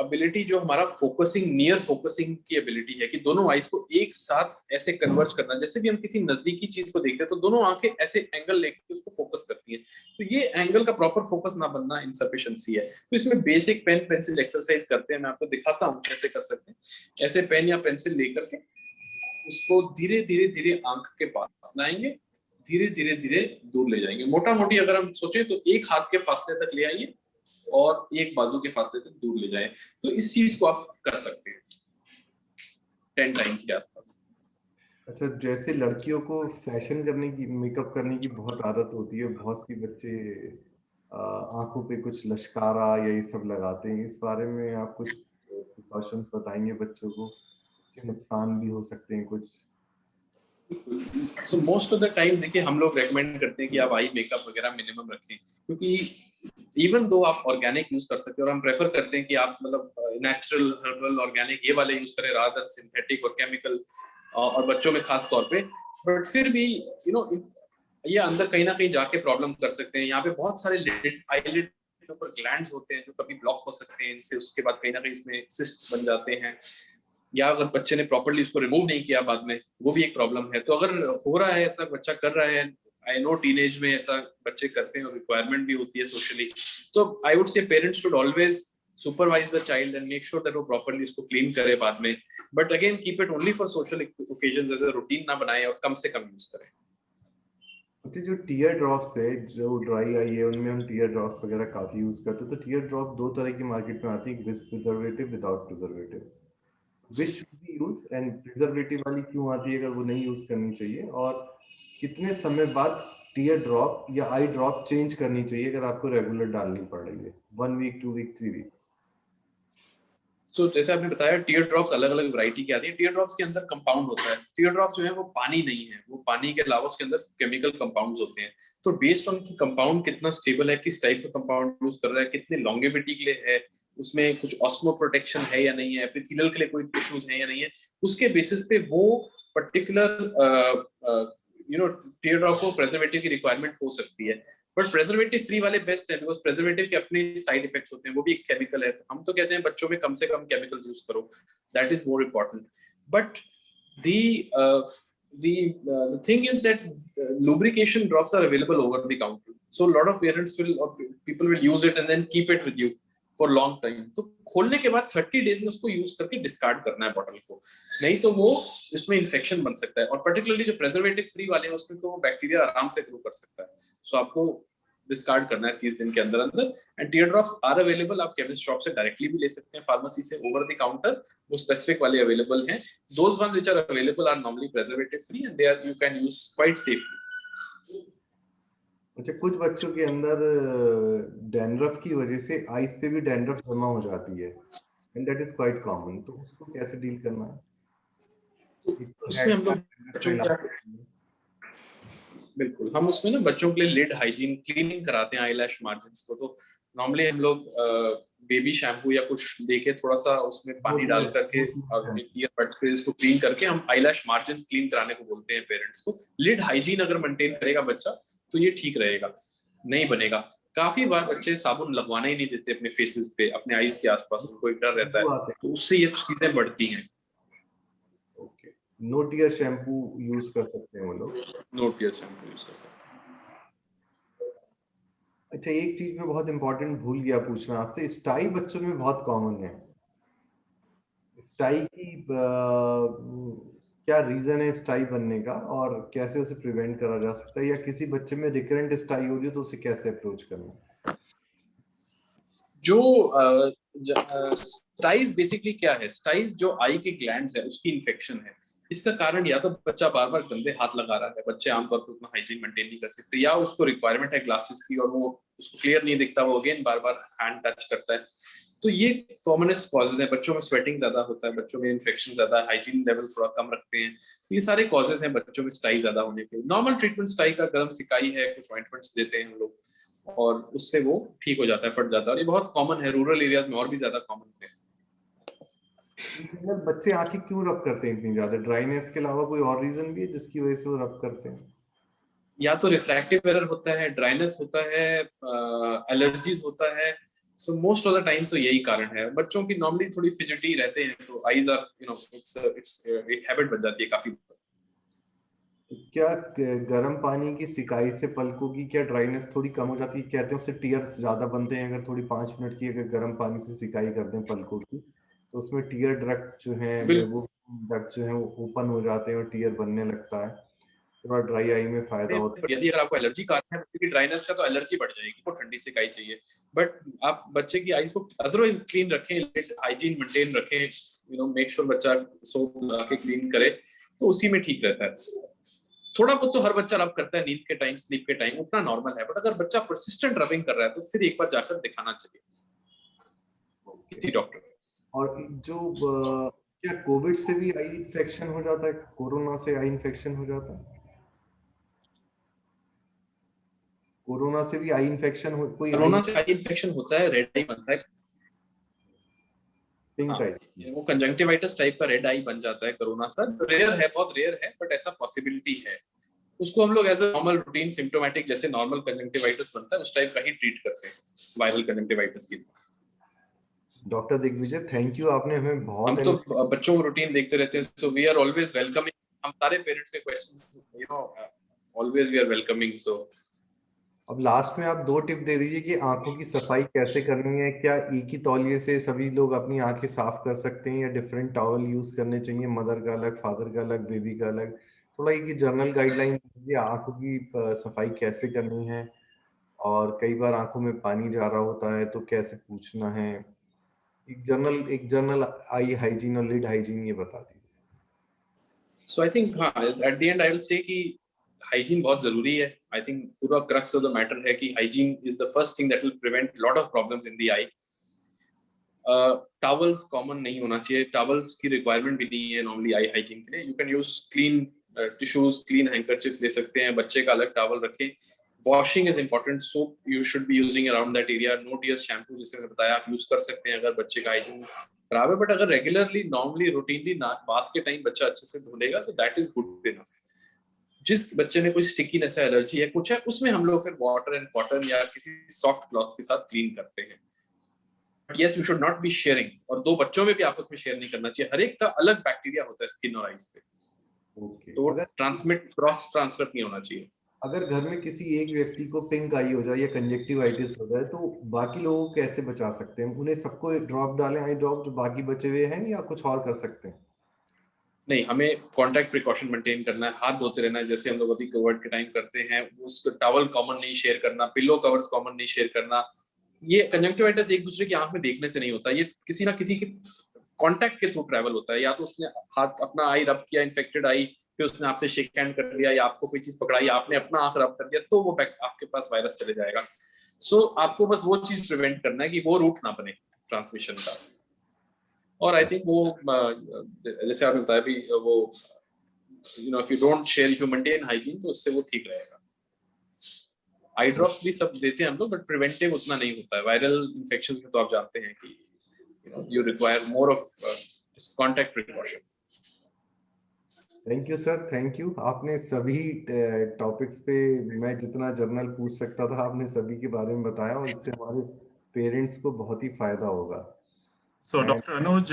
S4: ability, जो हमारा फोकसिंग, नियर फोकसिंग की एबिलिटी है, कि दोनों आईज को एक साथ ऐसे कन्वर्ज करना. जैसे भी हम किसी नजदीकी चीज को देखते हैं तो दोनों आंखें ऐसे एंगल लेके उसको फोकस करती हैं. तो ये एंगल का प्रॉपर फोकस ना बनना इनसफिशिएंसी है. तो इसमें बेसिक पेन पेंसिल एक्सरसाइज करते हैं, मैं आपको दिखाता हूँ कैसे कर सकते हैं. ऐसे पेन या पेंसिल लेकर के उसको धीरे धीरे धीरे आंख के पास लाएंगे, धीरे धीरे धीरे दूर ले जाएंगे. मोटा मोटी अगर हम सोचे तो एक हाथ के फासले तक ले आइए और एक बाजू के फासले तक दूर ले जाएं. तो इस चीज को आप कर सकते हैं 10 टाइम्स के आसपास.
S3: अच्छा, जैसे लड़कियों को फैशन करने की, मेकअप करने की बहुत आदत होती है, बहुत सी बच्चे आंखों पे कुछ लश्कारा या ये सब लगाते हैं, इस बारे में आप कुछ प्रिकॉशंस बताएंगे बच्चों को? इसके नुकसान भी हो सकते हैं कुछ।
S4: So most of the times देखिए हम लोग रेकमेंड करते हैं कि आप आई मेकअप वगैरह मिनिमम रखें, क्योंकि इवन दो आप ऑर्गेनिक यूज कर सकते हैं, और हम प्रेफर करते हैं कि आप मतलब नेचुरल हर्बल ऑर्गेनिक ये वाले यूज करें रादर सिंथेटिक और केमिकल, और बच्चों में खास तौर पे। बट फिर भी ये अंदर कहीं ना कहीं जाके प्रॉब्लम कर सकते हैं। यहाँ पे बहुत सारे आईलिड के ऊपर ग्लैंड्स होते हैं जो कभी ब्लॉक हो सकते हैं इनसे, उसके बाद कहीं ना कहीं इसमें सिस्ट्स बन जाते हैं, या अगर बच्चे ने प्रॉपर्ली उसको रिमूव नहीं किया बाद में, वो भी एक प्रॉब्लम है। तो अगर हो रहा है ऐसा, बच्चा कर रहा है, आई नो टीनेज में ऐसा बच्चे करते हैं और रिक्वायरमेंट भी होती है सोशली, तो I would say parents should always supervise the child and make sure that वो प्रॉपर्ली उसको क्लीन करे बाद में। But again keep it only for social occasions, as a routine ना बनाए और कम से कम यूज करें।
S3: अच्छा, जो टीयर ड्रॉप्स है, जो ड्राई आई है, उनमें हम टीयर ड्रॉप्स वगैरह काफी यूज करते हैं। तो टीयर ड्रॉप दो तरह की मार्केट में आती है, with preservative, without preservative. Which should be use, and preservative वाली क्यों आती है, अगर वो नहीं यूज करनी चाहिए? और कितने समय बाद टीयर ड्रॉप या आई ड्रॉप चेंज करनी चाहिए अगर आपको रेगुलर डालनी पड़ रही है? 1 वीक, 2 वीक, 3 वीक्स?
S4: सो जैसे आपने बताया टीयर ड्रॉप्स अलग अलग वैरायटी की आती है। टीयर ड्रॉप्स के अंदर कंपाउंड होता है। टीयर ड्रॉप्स जो है वो पानी नहीं है, वो पानी के अलावा उसके अंदर केमिकल कंपाउंड्स होते हैं। तो बेस्ड ऑन की कंपाउंड कितना स्टेबल है, किस टाइप का कंपाउंड यूज कर रहा है, कितनी लॉन्गेविटी के लिए है, उसमें कुछ ऑस्मो प्रोटेक्शन है या नहीं है, एपिथेलियल के लिए कोई इश्यूज है या नहीं है, उसके बेसिस पे वो पर्टिकुलर टीयर ड्रॉप को प्रेजर्वेटिव की रिक्वायरमेंट हो सकती है। बट प्रेजर्वेटिव फ्री वाले बेस्ट है, बिकॉज प्रेजर्वेटिव के अपने साइड इफेक्ट्स होते हैं, वो भी एक केमिकल है। हम तो कहते हैं बच्चों में कम से कम केमिकल्स यूज करो, that is more important. But the thing is that lubrication drops are available over the counter, so a lot of parents will or people will use it and then keep it with you for long time। तो खोलने के बाद 30 days में उसको use करके discard करना है bottle को, नहीं तो वो इसमें इन्फेक्शन बन सकता है। और पर्टिकुलरली जो प्रेजर्वेटिव फ्री वाले हैं उसमें तो बैक्टीरिया आराम से ग्रो कर सकता है। सो आपको डिस्कार्ड करना है 30 दिन के अंदर अंदर। And tear drops are available, आप केमिस्ट शॉप से डायरेक्टली भी ले सकते हैं, फार्मेसी से ओवर द काउंटर, वो स्पेसिफिक वाले अवेलेबल हैं। Those ones which are available are normally preservative free and they are you can use quite safely.
S3: अच्छा, कुछ बच्चों के अंदर डैंड्रफ की वजह से आईज पे भी डैंड्रफ जमा हो जाती है, and that is quite common. तो उसको कैसे डील करना है? एक तो
S4: उसमें हम लोग
S3: हेड
S4: बच्चों का बिल्कुल, हम उसमें ना बच्चों के लिए लिड हाइजीन क्लीनिंग कराते हैं आईलैश मार्जिन्स को। तो नॉर्मली हम लोग बेबी शैम्पू या कुछ लेके थोड़ा सा उसमें पानी डाल करके बट फिर इसको क्लीन करके हम आईलैश मार्जिन्स क्लीन कराने को बोलते हैं पेरेंट्स को। लिड हाइजीन अगर मेंटेन करेगा बच्चा तो ये ठीक रहेगा, नहीं बनेगा। काफी बार बच्चे साबुन लगवाना ही नहीं देते अपने फेसेस पे, अपने आईज के आसपास, उनको एक डर रहता है, तो उससे ये चीजें बढ़ती हैं।
S3: Okay, no tear shampoo use कर सकते हैं वो लोग?
S4: नो टीयर शैम्पू यूज कर सकते हैं।
S3: अच्छा, एक चीज में बहुत इंपॉर्टेंट भूल गया पूछना आपसे, स्टाई बच्चों में बहुत कॉमन है। स्टाई की क्या रीजन है स्टाई बनने का, और कैसे उसे प्रिवेंट करा जा सकता है? या किसी बच्चे में रिकरेंट स्टाई हो रही है तो उसे कैसे अप्रोच करना है?
S4: जो स्टाइज बेसिकली क्या है, स्टाइज जो आई के ग्लैंड्स है उसकी इन्फेक्शन है। इसका कारण या तो बच्चा बार बार गंदे हाथ लगा रहा है, बच्चे आमतौर पर उतना हाइजीन मेंटेन नहीं कर सकते, या उसको रिक्वायरमेंट है ग्लासेस की और वो उसको क्लियर नहीं दिखता, वो अगेन बार बार हैंड टच करता है। तो ये कॉमनेस्ट कॉजेज हैं। बच्चों में स्वेटिंग ज्यादा होता है, बच्चों में इन्फेक्शन ज्यादा है, हाइजीन लेवल थोड़ा कम रखते हैं, तो ये सारे कॉजेज हैं बच्चों में स्टाई ज्यादा होने के। नॉर्मल ट्रीटमेंट स्टाई का गर्म सिकाई है, कुछ ऑइंटमेंट्स देते हैं हम लोग और उससे वो ठीक हो जाता है, फट जाता है। और ये बहुत कॉमन है, रूरल एरियाज में और भी ज्यादा कॉमन है।
S3: बच्चे आंखें क्यों रब करते हैं इतनी ज्यादा? ड्राइनेस के अलावा कोई और रीजन भी है जिसकी वजह से वो रब करते हैं?
S4: या तो रिफ्रैक्टिव एरर होता है, ड्राइनेस होता है, एलर्जीज होता है। So most of the times तो यही कारण है। बच्चों की नॉर्मली थोड़ी फिजिटी रहते हैं, तो आईज आर इट्स एक हैबिट बन जाती है काफी।
S3: क्या गर्म पानी की सिकाई से पलकों की क्या ड्राइनेस थोड़ी कम हो जाती है? कहते हैं उससे टीयर्स ज्यादा बनते हैं। अगर थोड़ी 5 मिनट की अगर गर्म पानी से सिकाई कर दें पलकों की, तो उसमें टीयर डक्ट जो है वो डक्ट जो है वो ओपन हो जाते हैं और टीयर बनने लगता है। थोड़ा ड्राई आई में फायदा होता है।
S4: यदि अगर आपको एलर्जी कारण है क्योंकि ड्राइनेस का, तो एलर्जी बढ़ जाएगी, वो ठंडी सिकाई चाहिए। बट आप बच्चे की आईज को अदरवाइज क्लीन रखें, हाइजीन मेंटेन रखें, मेक श्योर बच्चा सोप लगा के क्लीन करे, तो उसी में ठीक रहता है। थोड़ा बहुत तो हर बच्चा रब करता है नींद के टाइम, स्लीप के टाइम, उतना नॉर्मल है। बट अगर बच्चा परसिस्टेंट रबिंग कर रहा है तो फिर एक बार जाकर दिखाना चाहिए किसी डॉक्टर।
S3: और जो क्या कोविड से भी आई इन्फेक्शन हो जाता है? कोरोना से आई इन्फेक्शन हो जाता है? कोरोना से भी आई इन्फेक्शन हो, कोई आई
S4: कोरोना से आई इन्फेक्शन होता है, रेड आई बनता है।
S3: पिंक
S4: हाँ,
S3: आई?
S4: वो कंजंक्टिवाइटिस टाइप का रेड आई बन जाता है कोरोना से। रेयर है, बहुत रेयर है, बट ऐसा पॉसिबिलिटी है। उसको हम लोग as a normal routine symptomatic, जैसे नॉर्मल कंजंक्टिवाइटिस बनता है उस टाइप का ही ट्रीट करते हैं, वायरल कंजंक्टिवाइटिस की।
S3: डॉक्टर दिग्विजय, थैंक यू, आपने हमें बहुत
S4: हम तो बच्चों को रूटीन देखते रहते हैं, so we are always welcoming. हम सारे पेरेंट्स के questions, you know, always we are welcoming. So
S3: अब लास्ट में आप 2 टिप दे दीजिए कि आंखों की सफाई कैसे करनी है। क्या एक ही तौलिए से सभी लोग अपनी आंखें साफ कर सकते हैं या डिफरेंट टॉवल यूज करने चाहिए? मदर का अलग, फादर का अलग, बेबी का अलग। थोड़ा एक जनरल गाइडलाइन दीजिए, आंखों की सफाई कैसे करनी है। और कई बार आंखों में पानी जा रहा होता है तो कैसे पूछना है। एक जनरल आई हाइजीन और लिड हाइजीन ये बता दीजिए।
S4: सो आई थिंक, हाँ, at the and I will say कि हाइजीन बहुत जरूरी है। आई थिंक पूरा क्रक्स ऑफ द मैटर है कि hygiene is the first thing that will prevent lot of problems in the I. Towels common नहीं होना चाहिए, टॉवल्स की रिक्वायरमेंट भी नहीं है नॉर्मली आई हाइजीन के लिए। You can use clean tissues, clean handkerchiefs ले सकते हैं, बच्चे का अलग टॉवल रखें। Washing is important, soap you should be using around that area. No tears shampoo, जैसे मैंने बताया, आप यूज कर सकते हैं अगर बच्चे का हाइजीन खराब है। बट अगर रेगुलरली, नॉर्मली, रूटीनली बात के टाइम बच्चा अच्छे से धुलेगा तो दैट इज गुड इनफ। जिस बच्चे में कोई स्टिकीनेस है, एलर्जी है, कुछ है, उसमें हम लोग फिर वाटर एंड कॉटन या किसी सॉफ्ट क्लॉथ के साथ क्लीन करते हैं। But yes, you should not be sharing. और दो बच्चों में भी आपस में शेयर नहीं करना चाहिए। हर एक का अलग बैक्टीरिया होता है स्किन और आईज पे,
S3: ओके।
S4: तो ट्रांसमिट, क्रॉस ट्रांसफर नहीं होना चाहिए।
S3: अगर घर में किसी एक व्यक्ति को पिंक आई हो जाए या कंजक्टिवाइटिस हो जाए तो बाकी लोगों को कैसे बचा सकते हैं? उन्हें सबको ड्रॉप डालें, आई ड्रॉप, जो बाकी बचे हुए हैं, या कुछ और कर सकते हैं?
S4: नहीं, हमें कॉन्टैक्ट प्रिकॉशन मेंटेन करना है, हाथ धोते रहना है, जैसे हम लोग अभी कोविड के टाइम करते हैं। उसको टॉवल कॉमन नहीं शेयर करना, पिलो कवर्स कॉमन नहीं शेयर करना। ये कंजंक्टिवाइटिस एक दूसरे की आंख में देखने से नहीं होता, ये किसी ना किसी के कॉन्टैक्ट के थ्रू ट्रैवल होता है। या तो उसने हाथ, अपना आई रब किया, इन्फेक्टेड आई, फिर उसने आपसे शेक हैंड कर लिया, या आपको कोई चीज पकड़ाई, आपने अपना आंख रब कर दिया, तो वो आपके पास वायरस चले जाएगा। सो आपको बस वो चीज प्रिवेंट करना है कि वो रूट ना बने ट्रांसमिशन का। और आई थिंक वो जैसे आपने बताया भी, वो you know, if you don't share, if you maintain hygiene, तो उससे वो ठीक रहेगा। आई ड्रॉप्स भी सब देते हैं हम लोग, बट प्रिवेंटिव उतना नहीं होता है। वायरल इन्फेक्शंस में तो आप जानते हैं कि you require more of this contact precaution.
S3: Thank you sir, thank you. आपने सभी टॉपिक्स पे मैं जितना जर्नल पूछ सकता था आपने सभी के बारे में बताया, और इससे हमारे पेरेंट्स को बहुत ही फायदा होगा।
S2: So, Dr. Anuj,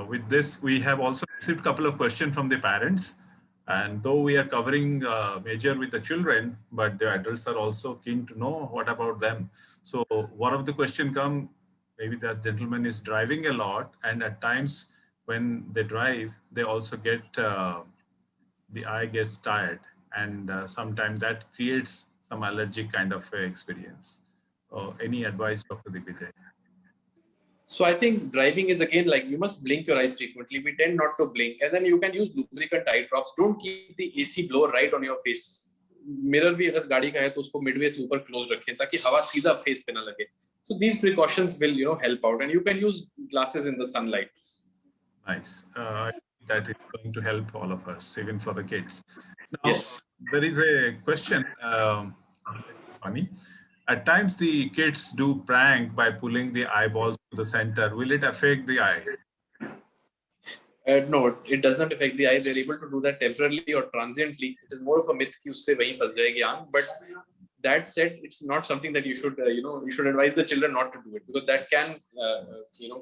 S2: with this, we have also received a couple of questions from the parents. And though we are covering major with the children, but the adults are also keen to know what about them. So, one of the question come, maybe that gentleman is driving a lot, and at times when they drive, they also get the eye gets tired, and sometimes that creates some allergic kind of experience. Any advice, Dr. Digvijay?
S4: So I think driving is again like you must blink your eyes frequently. We tend not to blink, and then you can use lubricant eye drops. Don't keep the AC blower right on your face. Mirror भी अगर गाड़ी का है तो उसको Midway से ऊपर close रखें ताकि हवा सीधा फेस पे ना लगे. So these precautions will, you know, help out, and you can use glasses in the sunlight.
S2: Nice. That is going to help all of us, even for the kids. Now,
S4: Yes.
S2: there is a question. Funny. At times, the kids do prank by pulling the eyeballs to the center. Will it affect the eye?
S4: No, it does not affect the eye. They're able to do that temporarily or transiently. It is more of a myth कि उससे वहीं फंस जाएगी आंख. But that said, it's not something that you should, you should advise the children not to do it, because that can,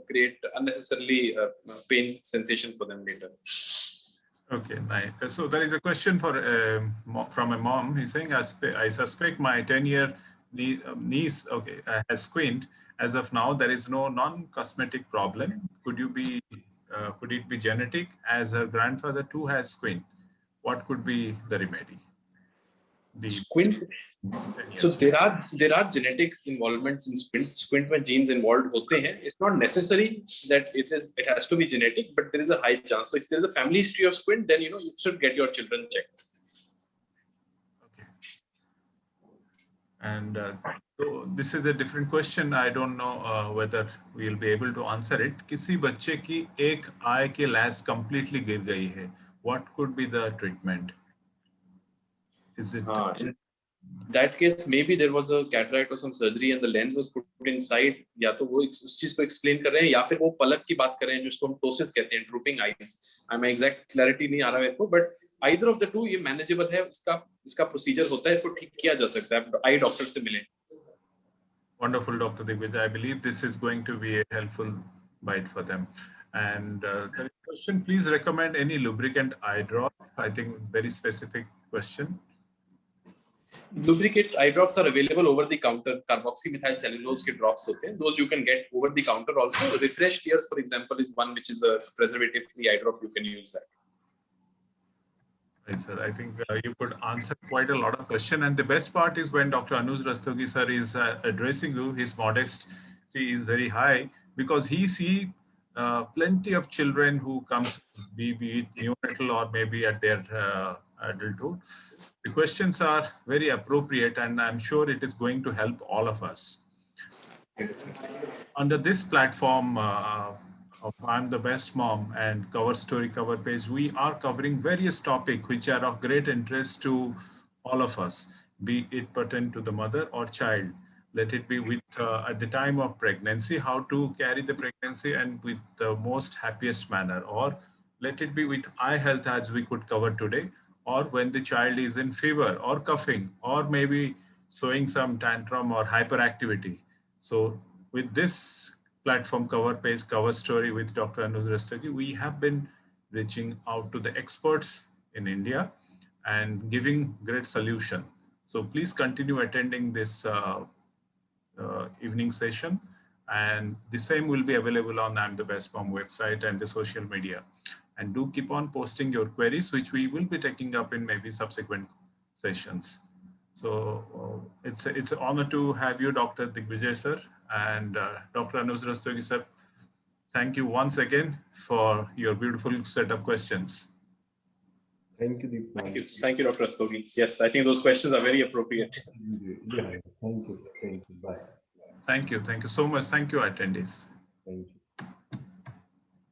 S4: create unnecessarily pain sensation for them later.
S2: Okay, nice. So there is a question from a mom. He's saying, I suspect my 10-year niece, has squint. As of now, there is no non-cosmetic problem. Could it be genetic, as her grandfather too has squint? What could be the remedy? the
S4: Squint. So there are genetic involvements in squint when genes involved होते हैं. It's not necessary that it has to be genetic, but there is a high chance. So if there is a family history of squint, then you should get your children checked.
S2: Okay. And so this is a different question. I don't know whether we'll be able to answer it. किसी बच्चे की एक eye की lens completely गिर गई है. What could be the treatment? Is it?
S4: In that case, maybe there was a cataract or some surgery and the lens was put inside. या तो वो उस चीज को explain कर रहे हैं या फिर वो पलक की बात कर रहे हैं जिसको हम ptosis कहते हैं, drooping eyes. I'm exact clarity नहीं आ रहा मेरे को, but either of the two ये manageable है. इसका procedure होता है, इसको ठीक किया जा सकता है. Eye doctor से मिलें.
S2: Wonderful, Dr. Digvijay. I believe this is going to be a helpful bite for them. And the question, please recommend any lubricant eye drop. I think very specific question.
S4: Lubricant eye drops are available over the counter. Carboxymethyl cellulose के drops होते हैं. Those you can get over the counter also. Refresh Tears, for example, is one which is a preservative-free eye drop. You can use that.
S2: Right, sir. I think you could answer quite a lot of questions. And the best part is when Dr. Anuj Rastogi sir is addressing you, his modesty is very high because he sees plenty of children who comes, be it neonatal or maybe at their adulthood. The questions are very appropriate and I'm sure it is going to help all of us. Under this platform of I'm the Best Mom and Cover Story Cover Page, we are covering various topics which are of great interest to all of us, be it pertain to the mother or child. Let it be with at the time of pregnancy, how to carry the pregnancy and with the most happiest manner, or let it be with eye health as we could cover today, or when the child is in fever or coughing, or maybe showing some tantrum or hyperactivity. So with this platform Cover Page, Cover Story with Dr. Anuj Rastogi, we have been reaching out to the experts in India and giving great solution. So please continue attending this evening session, and the same will be available on I'm the Best Mom website and the social media. And do keep on posting your queries, which we will be taking up in maybe subsequent sessions. So it's an honor to have you, Dr. Digvijay sir, and Dr. Anuj Rastogi sir. Thank you once again for your beautiful set of questions.
S3: Thank you, Deep.
S4: Thank you, Dr. Rastogi. Yes, I think those questions are very appropriate.
S3: Yeah, thank you. Bye.
S2: Thank you so much. Thank you, attendees.
S3: Thank you.